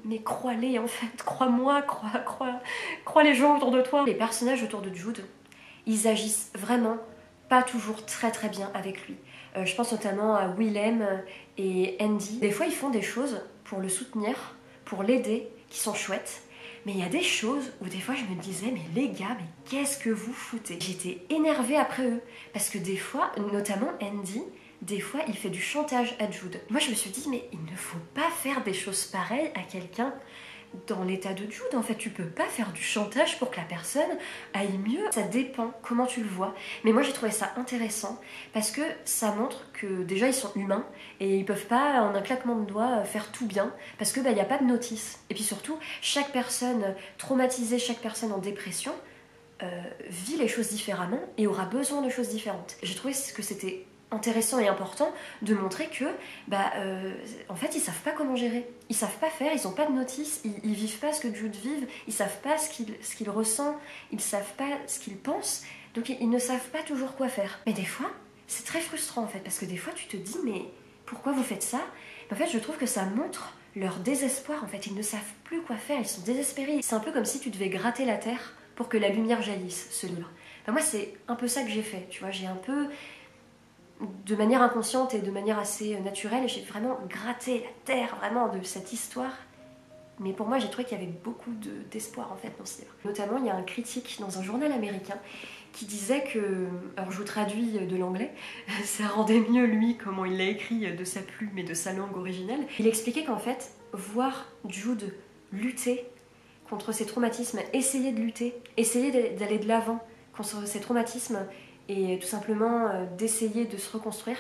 mais crois-les en fait, crois-moi, crois les gens autour de toi. Les personnages autour de Jude, ils agissent vraiment pas toujours très très bien avec lui. Je pense notamment à Willem et Andy. Des fois ils font des choses pour le soutenir, pour l'aider, qui sont chouettes. Mais il y a des choses où des fois je me disais mais les gars, mais qu'est-ce que vous foutez? J'étais énervée après eux. Parce que des fois, notamment Andy, des fois il fait du chantage à Jude. Moi je me suis dit mais il ne faut pas faire des choses pareilles à quelqu'un dans l'état de Jude. En fait tu peux pas faire du chantage pour que la personne aille mieux. Ça dépend comment tu le vois. Mais moi j'ai trouvé ça intéressant parce que ça montre que déjà ils sont humains et ils peuvent pas en un claquement de doigts faire tout bien parce que y a pas de notice. Et puis surtout chaque personne traumatisée, chaque personne en dépression vit les choses différemment et aura besoin de choses différentes. J'ai trouvé que c'était intéressant et important de montrer que en fait ils savent pas comment gérer, ils savent pas faire, ils ont pas de notice, ils vivent pas ce que Jude vive, ils savent pas ce qu'il ressent, ils savent pas ce qu'il pense, donc ils ne savent pas toujours quoi faire. Mais des fois c'est très frustrant en fait, parce que des fois tu te dis mais pourquoi vous faites ça? En fait je trouve que ça montre leur désespoir, en fait ils ne savent plus quoi faire, ils sont désespérés. C'est un peu comme si tu devais gratter la terre pour que la lumière jaillisse, ce livre. Moi c'est un peu ça que j'ai fait, tu vois, j'ai un peu de manière inconsciente et de manière assez naturelle, j'ai vraiment gratté la terre vraiment de cette histoire. Mais pour moi, j'ai trouvé qu'il y avait beaucoup d'espoir en fait dans ce livre. Notamment, il y a un critique dans un journal américain qui disait que, alors je vous traduis de l'anglais, ça rendait mieux lui comment il l'a écrit de sa plume et de sa langue originelle. Il expliquait qu'en fait, voir Jude lutter contre ses traumatismes, essayer de lutter, essayer d'aller de l'avant contre ses traumatismes et tout simplement d'essayer de se reconstruire,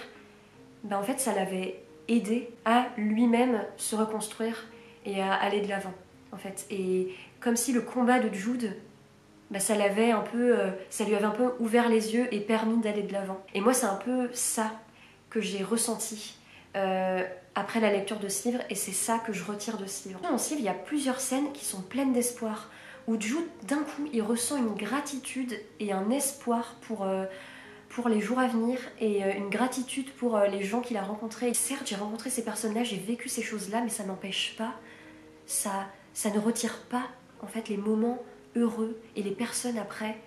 ben en fait ça l'avait aidé à lui-même se reconstruire et à aller de l'avant en fait. Et comme si le combat de Jude, bah, ça lui avait un peu ouvert les yeux et permis d'aller de l'avant. Et moi c'est un peu ça que j'ai ressenti après la lecture de ce livre, et c'est ça que je retire de ce livre. Dans ce livre, il y a plusieurs scènes qui sont pleines d'espoir, où Jude, d'un coup, il ressent une gratitude et un espoir pour les jours à venir, et une gratitude pour les gens qu'il a rencontrés. Et certes, j'ai rencontré ces personnes-là, j'ai vécu ces choses-là, mais ça n'empêche pas, ça ne retire pas, en fait, les moments heureux et les personnes après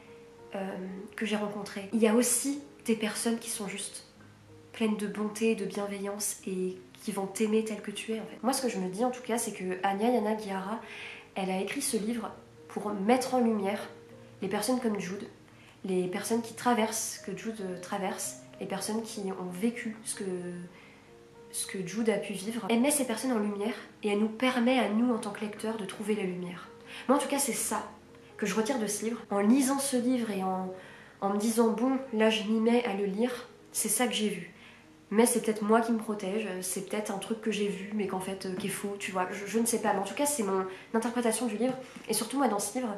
que j'ai rencontrées. Il y a aussi des personnes qui sont juste pleines de bonté, de bienveillance et qui vont t'aimer tel que tu es en fait. Moi ce que je me dis en tout cas c'est que Anya Yanagihara, elle a écrit ce livre pour mettre en lumière les personnes comme Jude, les personnes qui traversent, que Jude traverse, les personnes qui ont vécu ce que Jude a pu vivre. Elle met ces personnes en lumière et elle nous permet à nous en tant que lecteurs de trouver la lumière. Moi en tout cas c'est ça que je retire de ce livre. En lisant ce livre et en me disant bon là je m'y mets à le lire, c'est ça que j'ai vu. Mais c'est peut-être moi qui me protège, c'est peut-être un truc que j'ai vu mais qu'en fait qui est faux, tu vois, je ne sais pas. Mais en tout cas c'est mon interprétation du livre, et surtout moi dans ce livre,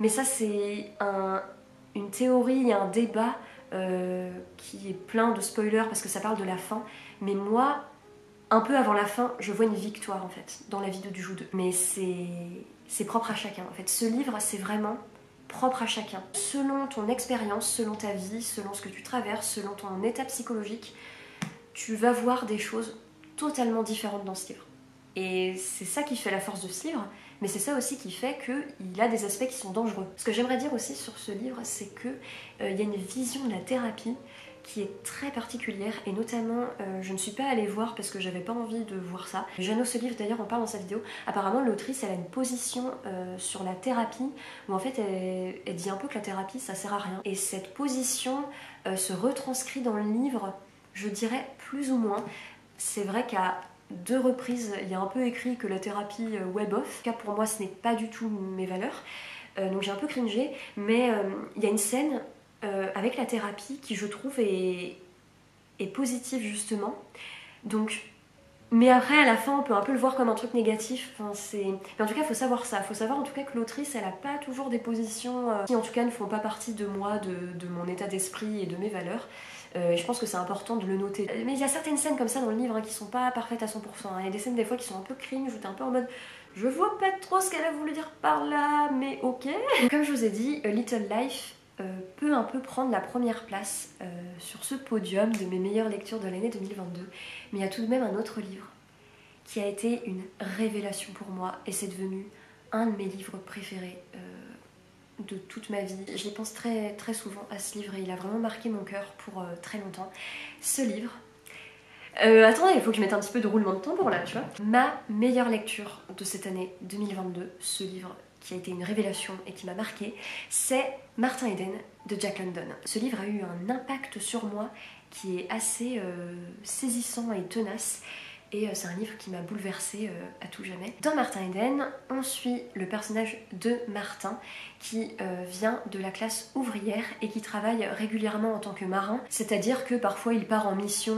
mais ça c'est une théorie et un débat qui est plein de spoilers parce que ça parle de la fin, mais moi, un peu avant la fin, je vois une victoire en fait, dans la vie de Jude. Mais c'est propre à chacun en fait, ce livre c'est vraiment propre à chacun. Selon ton expérience, selon ta vie, selon ce que tu traverses, selon ton état psychologique, tu vas voir des choses totalement différentes dans ce livre. Et c'est ça qui fait la force de ce livre, mais c'est ça aussi qui fait qu'il a des aspects qui sont dangereux. Ce que j'aimerais dire aussi sur ce livre, c'est qu'il y a une vision de la thérapie qui est très particulière, et notamment je ne suis pas allée voir parce que j'avais pas envie de voir ça. Jeannot ce livre d'ailleurs en parle dans sa vidéo. Apparemment l'autrice elle a une position sur la thérapie où en fait elle dit un peu que la thérapie ça sert à rien, et cette position se retranscrit dans le livre, je dirais plus ou moins. C'est vrai qu'à 2 reprises il y a un peu écrit que la thérapie web off, en tout cas pour moi ce n'est pas du tout mes valeurs, donc j'ai un peu cringé, mais il y a une scène avec la thérapie qui je trouve est positive justement. Donc, mais après à la fin on peut un peu le voir comme un truc négatif. Enfin, mais en tout cas il faut savoir ça, il faut savoir en tout cas que l'autrice elle a pas toujours des positions qui en tout cas ne font pas partie de moi, de mon état d'esprit et de mes valeurs. Et je pense que c'est important de le noter. Mais il y a certaines scènes comme ça dans le livre qui sont pas parfaites à 100%. Il y a des scènes des fois qui sont un peu cringe, où t'es un peu en mode je vois pas trop ce qu'elle a voulu dire par là, mais ok. Comme je vous ai dit, A Little Life peut un peu prendre la première place sur ce podium de mes meilleures lectures de l'année 2022. Mais il y a tout de même un autre livre qui a été une révélation pour moi, et c'est devenu un de mes livres préférés de toute ma vie. Je pense très, très souvent à ce livre et il a vraiment marqué mon cœur pour très longtemps. Ce livre... attendez, il faut que je mette un petit peu de roulement de tambour là, tu vois. Ma meilleure lecture de cette année 2022, ce livre qui a été une révélation et qui m'a marqué, c'est Martin Eden de Jack London. Ce livre a eu un impact sur moi qui est assez saisissant et tenace. Et c'est un livre qui m'a bouleversée à tout jamais. Dans Martin Eden, on suit le personnage de Martin qui vient de la classe ouvrière et qui travaille régulièrement en tant que marin. C'est-à-dire que parfois il part en mission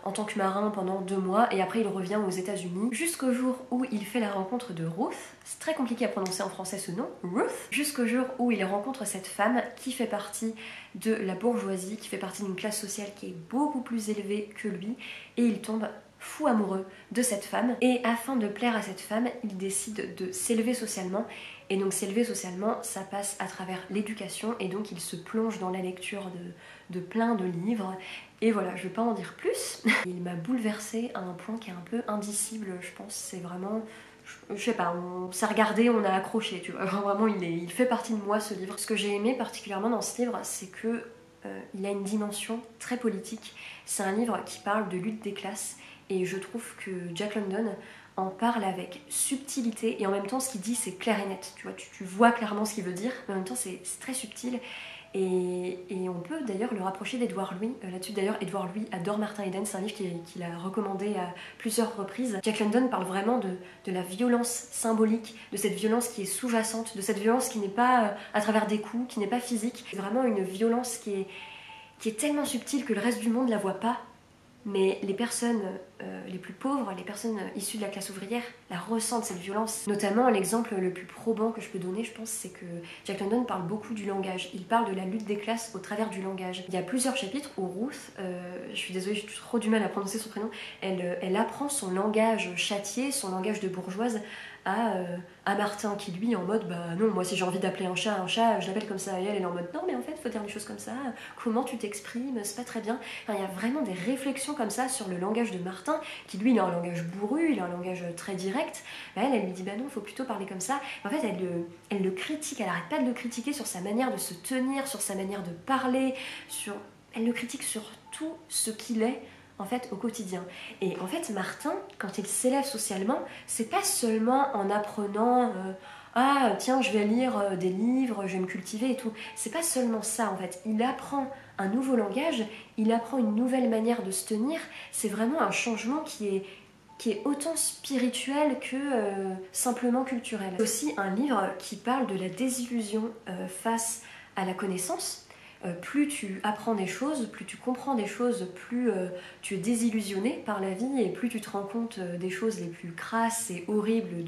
en tant que marin pendant 2 mois et après il revient aux États-Unis. Jusqu'au jour où il fait la rencontre de Ruth. C'est très compliqué à prononcer en français ce nom, Ruth. Jusqu'au jour où il rencontre cette femme qui fait partie de la bourgeoisie, qui fait partie d'une classe sociale qui est beaucoup plus élevée que lui, et il tombe fou amoureux de cette femme, et afin de plaire à cette femme, il décide de s'élever socialement, et donc s'élever socialement, ça passe à travers l'éducation, et donc il se plonge dans la lecture de plein de livres, et voilà, je vais pas en dire plus. Il m'a bouleversée à un point qui est un peu indicible, je pense, c'est vraiment... Je sais pas, on s'est regardé, on a accroché, tu vois, vraiment il fait partie de moi ce livre. Ce que j'ai aimé particulièrement dans ce livre, c'est que il a une dimension très politique. C'est un livre qui parle de lutte des classes, et je trouve que Jack London en parle avec subtilité, et en même temps ce qu'il dit c'est clair et net, tu vois, tu vois clairement ce qu'il veut dire, mais en même temps c'est très subtil, Et on peut d'ailleurs le rapprocher d'Édouard Louis. Là-dessus d'ailleurs, Édouard Louis adore Martin Eden, c'est un livre qu'il a recommandé à plusieurs reprises. Jack London parle vraiment de la violence symbolique, de cette violence qui est sous-jacente, de cette violence qui n'est pas à travers des coups, qui n'est pas physique. C'est vraiment une violence qui est tellement subtile que le reste du monde ne la voit pas. Mais les personnes les plus pauvres, les personnes issues de la classe ouvrière, la ressentent cette violence. Notamment, l'exemple le plus probant que je peux donner, je pense, c'est que Jack London parle beaucoup du langage. Il parle de la lutte des classes au travers du langage. Il y a plusieurs chapitres où Ruth, je suis désolée, j'ai trop du mal à prononcer son prénom, elle apprend son langage châtié, son langage de bourgeoise à Martin, qui lui est en mode bah non, moi si j'ai envie d'appeler un chat, je l'appelle comme ça, et elle est en mode non mais en fait faut dire les choses comme ça, comment tu t'exprimes, c'est pas très bien. Enfin, il y a vraiment des réflexions comme ça sur le langage de Martin, qui lui il a un langage bourru, il a un langage très direct. Bah, elle lui dit bah non, faut plutôt parler comme ça. En fait elle le critique, elle arrête pas de le critiquer sur sa manière de se tenir, sur sa manière de parler, elle le critique sur tout ce qu'il est en fait au quotidien. Et en fait Martin, quand il s'élève socialement, c'est pas seulement en apprenant ah tiens je vais lire des livres, je vais me cultiver et tout. C'est pas seulement ça en fait. Il apprend un nouveau langage, il apprend une nouvelle manière de se tenir. C'est vraiment un changement qui est autant spirituel que simplement culturel. C'est aussi un livre qui parle de la désillusion face à la connaissance. Plus tu apprends des choses, plus tu comprends des choses, plus tu es désillusionné par la vie et plus tu te rends compte des choses les plus crasses et horribles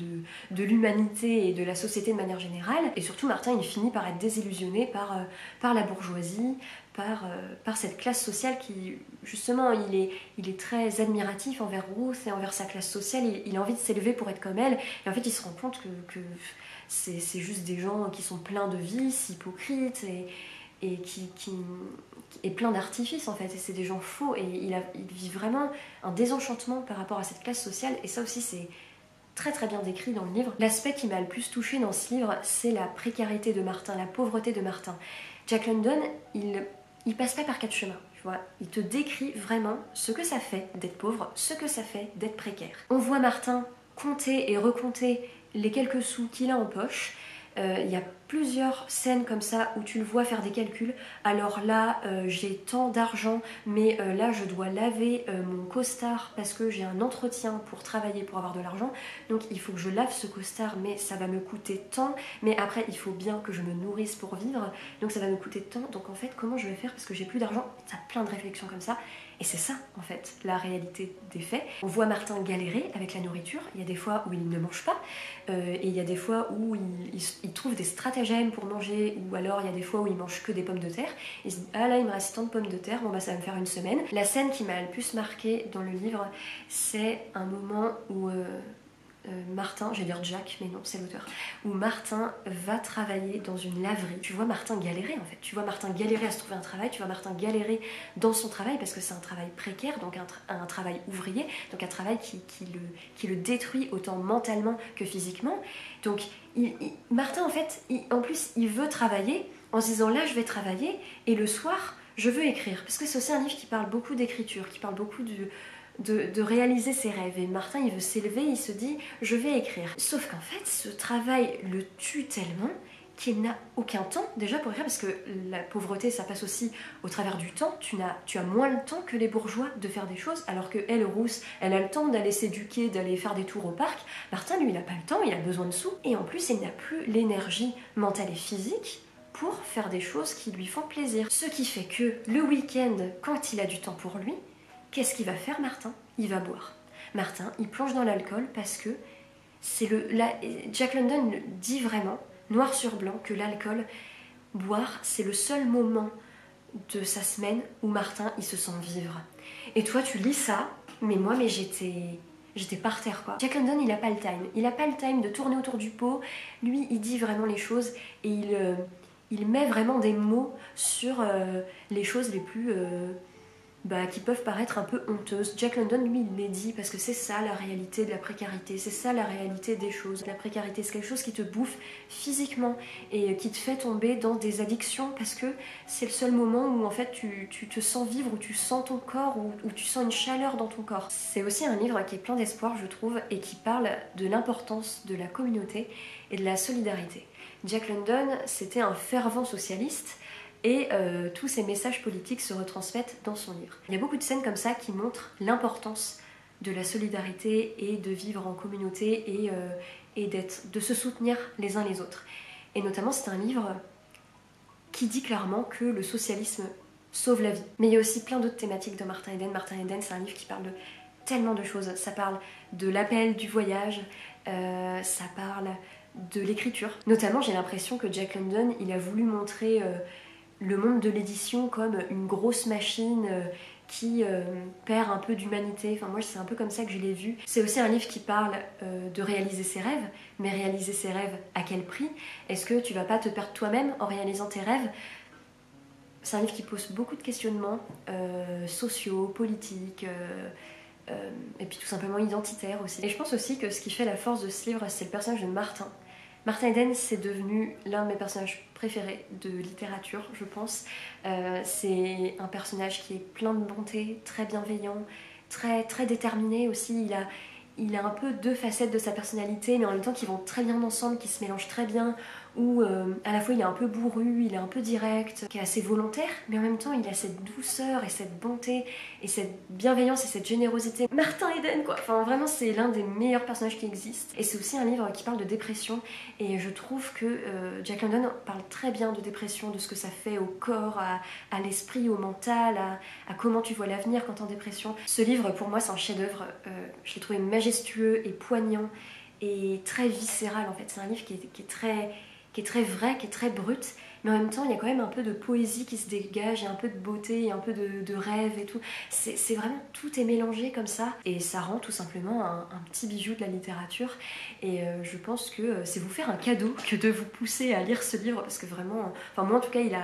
de l'humanité et de la société de manière générale. Et surtout, Martin, il finit par être désillusionné par la bourgeoisie, par cette classe sociale qui, justement, il est très admiratif envers Ruth et envers sa classe sociale. Il a envie de s'élever pour être comme elle. Et en fait, il se rend compte que c'est juste des gens qui sont pleins de vices, hypocrites et qui est plein d'artifices en fait, et c'est des gens faux, et il vit vraiment un désenchantement par rapport à cette classe sociale, et ça aussi c'est très très bien décrit dans le livre. L'aspect qui m'a le plus touchée dans ce livre, c'est la précarité de Martin, la pauvreté de Martin. Jack London, il passe pas par quatre chemins, tu vois. Il te décrit vraiment ce que ça fait d'être pauvre, ce que ça fait d'être précaire. On voit Martin compter et recompter les quelques sous qu'il a en poche. Il y a plusieurs scènes comme ça où tu le vois faire des calculs. Alors là, j'ai tant d'argent, mais là, je dois laver mon costard parce que j'ai un entretien pour travailler, pour avoir de l'argent. Donc, il faut que je lave ce costard, mais ça va me coûter tant. Mais après, il faut bien que je me nourrisse pour vivre. Donc, ça va me coûter tant. Donc, en fait, comment je vais faire parce que j'ai plus d'argent? T'as plein de réflexions comme ça. Et c'est ça, en fait, la réalité des faits. On voit Martin galérer avec la nourriture. Il y a des fois où il ne mange pas. Et il y a des fois où il trouve des stratagèmes pour manger. Ou alors, il y a des fois où il mange que des pommes de terre. Il se dit, ah là, il me reste tant de pommes de terre. Bon, bah, ça va me faire une semaine. La scène qui m'a le plus marquée dans le livre, c'est un moment où Martin, j'allais dire Jack, mais non, c'est l'auteur, où Martin va travailler dans une laverie. Tu vois Martin galérer en fait, tu vois Martin galérer à se trouver un travail, tu vois Martin galérer dans son travail parce que c'est un travail précaire, donc un travail ouvrier, donc un travail qui le détruit autant mentalement que physiquement. Donc Martin en fait, en plus il veut travailler en se disant là je vais travailler et le soir je veux écrire, parce que c'est aussi un livre qui parle beaucoup d'écriture, qui parle beaucoup de réaliser ses rêves. Et Martin, il veut s'élever, il se dit « je vais écrire ». Sauf qu'en fait, ce travail le tue tellement qu'il n'a aucun temps déjà pour écrire, parce que la pauvreté, ça passe aussi au travers du temps. Tu as moins le temps que les bourgeois de faire des choses, alors que elle, Rousse, elle a le temps d'aller s'éduquer, d'aller faire des tours au parc. Martin, lui, il n'a pas le temps, il a besoin de sous. Et en plus, il n'a plus l'énergie mentale et physique pour faire des choses qui lui font plaisir. Ce qui fait que le week-end, quand il a du temps pour lui, qu'est-ce qu'il va faire Martin? Il va boire. Martin, il plonge dans l'alcool parce que Jack London dit vraiment, noir sur blanc, que l'alcool, boire, c'est le seul moment de sa semaine où Martin, il se sent vivre. Et toi, tu lis ça, mais j'étais par terre quoi. Jack London, il a pas le time. Il a pas le time de tourner autour du pot. Lui, il dit vraiment les choses et il met vraiment des mots sur les choses les plus... qui peuvent paraître un peu honteuses. Jack London, lui, il les dit parce que c'est ça la réalité de la précarité, c'est ça la réalité des choses. La précarité, c'est quelque chose qui te bouffe physiquement et qui te fait tomber dans des addictions parce que c'est le seul moment où en fait tu te sens vivre, où tu sens ton corps, où tu sens une chaleur dans ton corps. C'est aussi un livre qui est plein d'espoir, je trouve, et qui parle de l'importance de la communauté et de la solidarité. Jack London, c'était un fervent socialiste. et tous ces messages politiques se retransmettent dans son livre. Il y a beaucoup de scènes comme ça qui montrent l'importance de la solidarité et de vivre en communauté et de se soutenir les uns les autres. Et notamment c'est un livre qui dit clairement que le socialisme sauve la vie. Mais il y a aussi plein d'autres thématiques de Martin Eden. Martin Eden, c'est un livre qui parle de tellement de choses. Ça parle de l'appel du voyage, ça parle de l'écriture. Notamment, j'ai l'impression que Jack London, il a voulu montrer le monde de l'édition comme une grosse machine qui perd un peu d'humanité. Enfin, moi, c'est un peu comme ça que je l'ai vu. C'est aussi un livre qui parle de réaliser ses rêves, mais réaliser ses rêves à quel prix? Est-ce que tu vas pas te perdre toi-même en réalisant tes rêves? C'est un livre qui pose beaucoup de questionnements sociaux, politiques, et puis tout simplement identitaires aussi. Et je pense aussi que ce qui fait la force de ce livre, c'est le personnage de Martin. Martin Eden, c'est devenu l'un de mes personnages préférés de littérature, je pense. C'est un personnage qui est plein de bonté, très bienveillant, très déterminé aussi. Il a un peu deux facettes de sa personnalité, mais en même temps qui vont très bien ensemble, qui se mélangent très bien, où à la fois il est un peu bourru, il est un peu direct, qui est assez volontaire, mais en même temps il a cette douceur et cette bonté et cette bienveillance et cette générosité. Martin Eden quoi, enfin vraiment c'est l'un des meilleurs personnages qui existent. Et c'est aussi un livre qui parle de dépression, et je trouve que Jack London parle très bien de dépression, de ce que ça fait au corps, à l'esprit, au mental, à comment tu vois l'avenir quand t'es en dépression. Ce livre pour moi c'est un chef-d'œuvre, je l'ai trouvé majestueux et poignant et très viscéral en fait. C'est un livre qui est très vrai, qui est très brut, mais en même temps il y a quand même un peu de poésie qui se dégage, et un peu de beauté, et un peu de rêve et tout. C'est vraiment, tout est mélangé comme ça, et ça rend tout simplement un petit bijou de la littérature. Et je pense que c'est vous faire un cadeau que de vous pousser à lire ce livre, parce que vraiment, enfin moi en tout cas il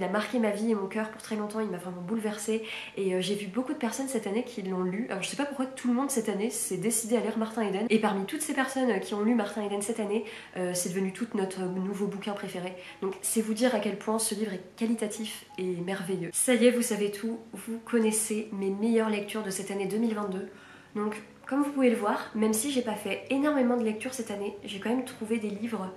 a marqué ma vie et mon cœur pour très longtemps, il m'a vraiment bouleversée. Et j'ai vu beaucoup de personnes cette année qui l'ont lu. Alors je sais pas pourquoi tout le monde cette année s'est décidé à lire Martin Eden. Et parmi toutes ces personnes qui ont lu Martin Eden cette année, c'est devenu tout notre nouveau bouquin préféré. Donc c'est vous dire à quel point ce livre est qualitatif et merveilleux. Ça y est, vous savez tout, vous connaissez mes meilleures lectures de cette année 2022. Donc comme vous pouvez le voir, même si j'ai pas fait énormément de lectures cette année, j'ai quand même trouvé des livres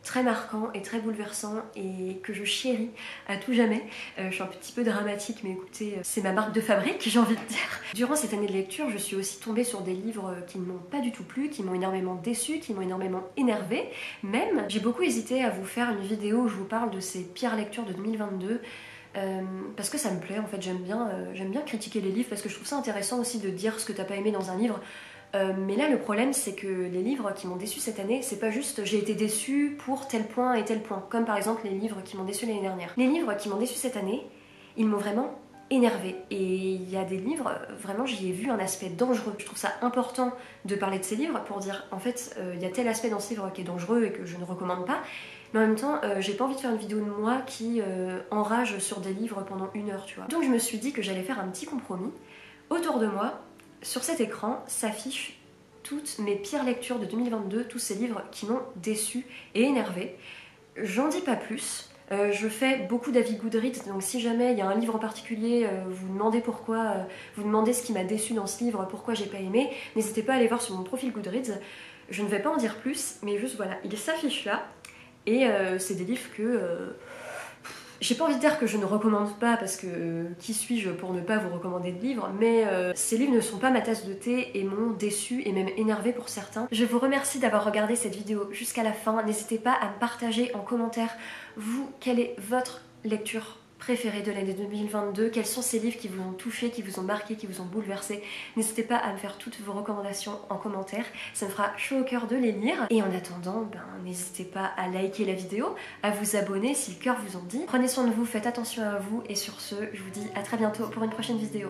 très marquant et très bouleversant et que je chéris à tout jamais. Je suis un petit peu dramatique, mais écoutez, c'est ma marque de fabrique, j'ai envie de dire. Durant cette année de lecture, je suis aussi tombée sur des livres qui ne m'ont pas du tout plu, qui m'ont énormément déçue, qui m'ont énormément énervée. Même, j'ai beaucoup hésité à vous faire une vidéo où je vous parle de ces pires lectures de 2022. Parce que ça me plaît en fait, j'aime bien critiquer les livres, parce que je trouve ça intéressant aussi de dire ce que t'as pas aimé dans un livre. Mais là le problème c'est que les livres qui m'ont déçue cette année, c'est pas juste j'ai été déçue pour tel point et tel point, comme par exemple les livres qui m'ont déçue l'année dernière. Les livres qui m'ont déçue cette année, ils m'ont vraiment énervée. Et il y a des livres, vraiment j'y ai vu un aspect dangereux. Je trouve ça important de parler de ces livres pour dire en fait il y a tel aspect dans ce livre qui est dangereux et que je ne recommande pas. Mais en même temps, j'ai pas envie de faire une vidéo de moi qui enrage sur des livres pendant 1 heure, tu vois. Donc je me suis dit que j'allais faire un petit compromis. Autour de moi, sur cet écran, s'affichent toutes mes pires lectures de 2022, tous ces livres qui m'ont déçue et énervée. J'en dis pas plus. Je fais beaucoup d'avis Goodreads, donc si jamais il y a un livre en particulier, vous demandez pourquoi, vous demandez ce qui m'a déçu dans ce livre, pourquoi j'ai pas aimé, n'hésitez pas à aller voir sur mon profil Goodreads. Je ne vais pas en dire plus, mais juste voilà, il s'affiche là. Et c'est des livres que j'ai pas envie de dire que je ne recommande pas, parce que qui suis-je pour ne pas vous recommander de livres, mais ces livres ne sont pas ma tasse de thé et m'ont déçue et même énervée pour certains. Je vous remercie d'avoir regardé cette vidéo jusqu'à la fin. N'hésitez pas à me partager en commentaire, vous, quelle est votre lecture préférée de l'année 2022, quels sont ces livres qui vous ont touché, qui vous ont marqué, qui vous ont bouleversé. N'hésitez pas à me faire toutes vos recommandations en commentaire, ça me fera chaud au cœur de les lire. Et en attendant, n'hésitez pas à liker la vidéo, à vous abonner si le cœur vous en dit. Prenez soin de vous, faites attention à vous, et sur ce, je vous dis à très bientôt pour une prochaine vidéo.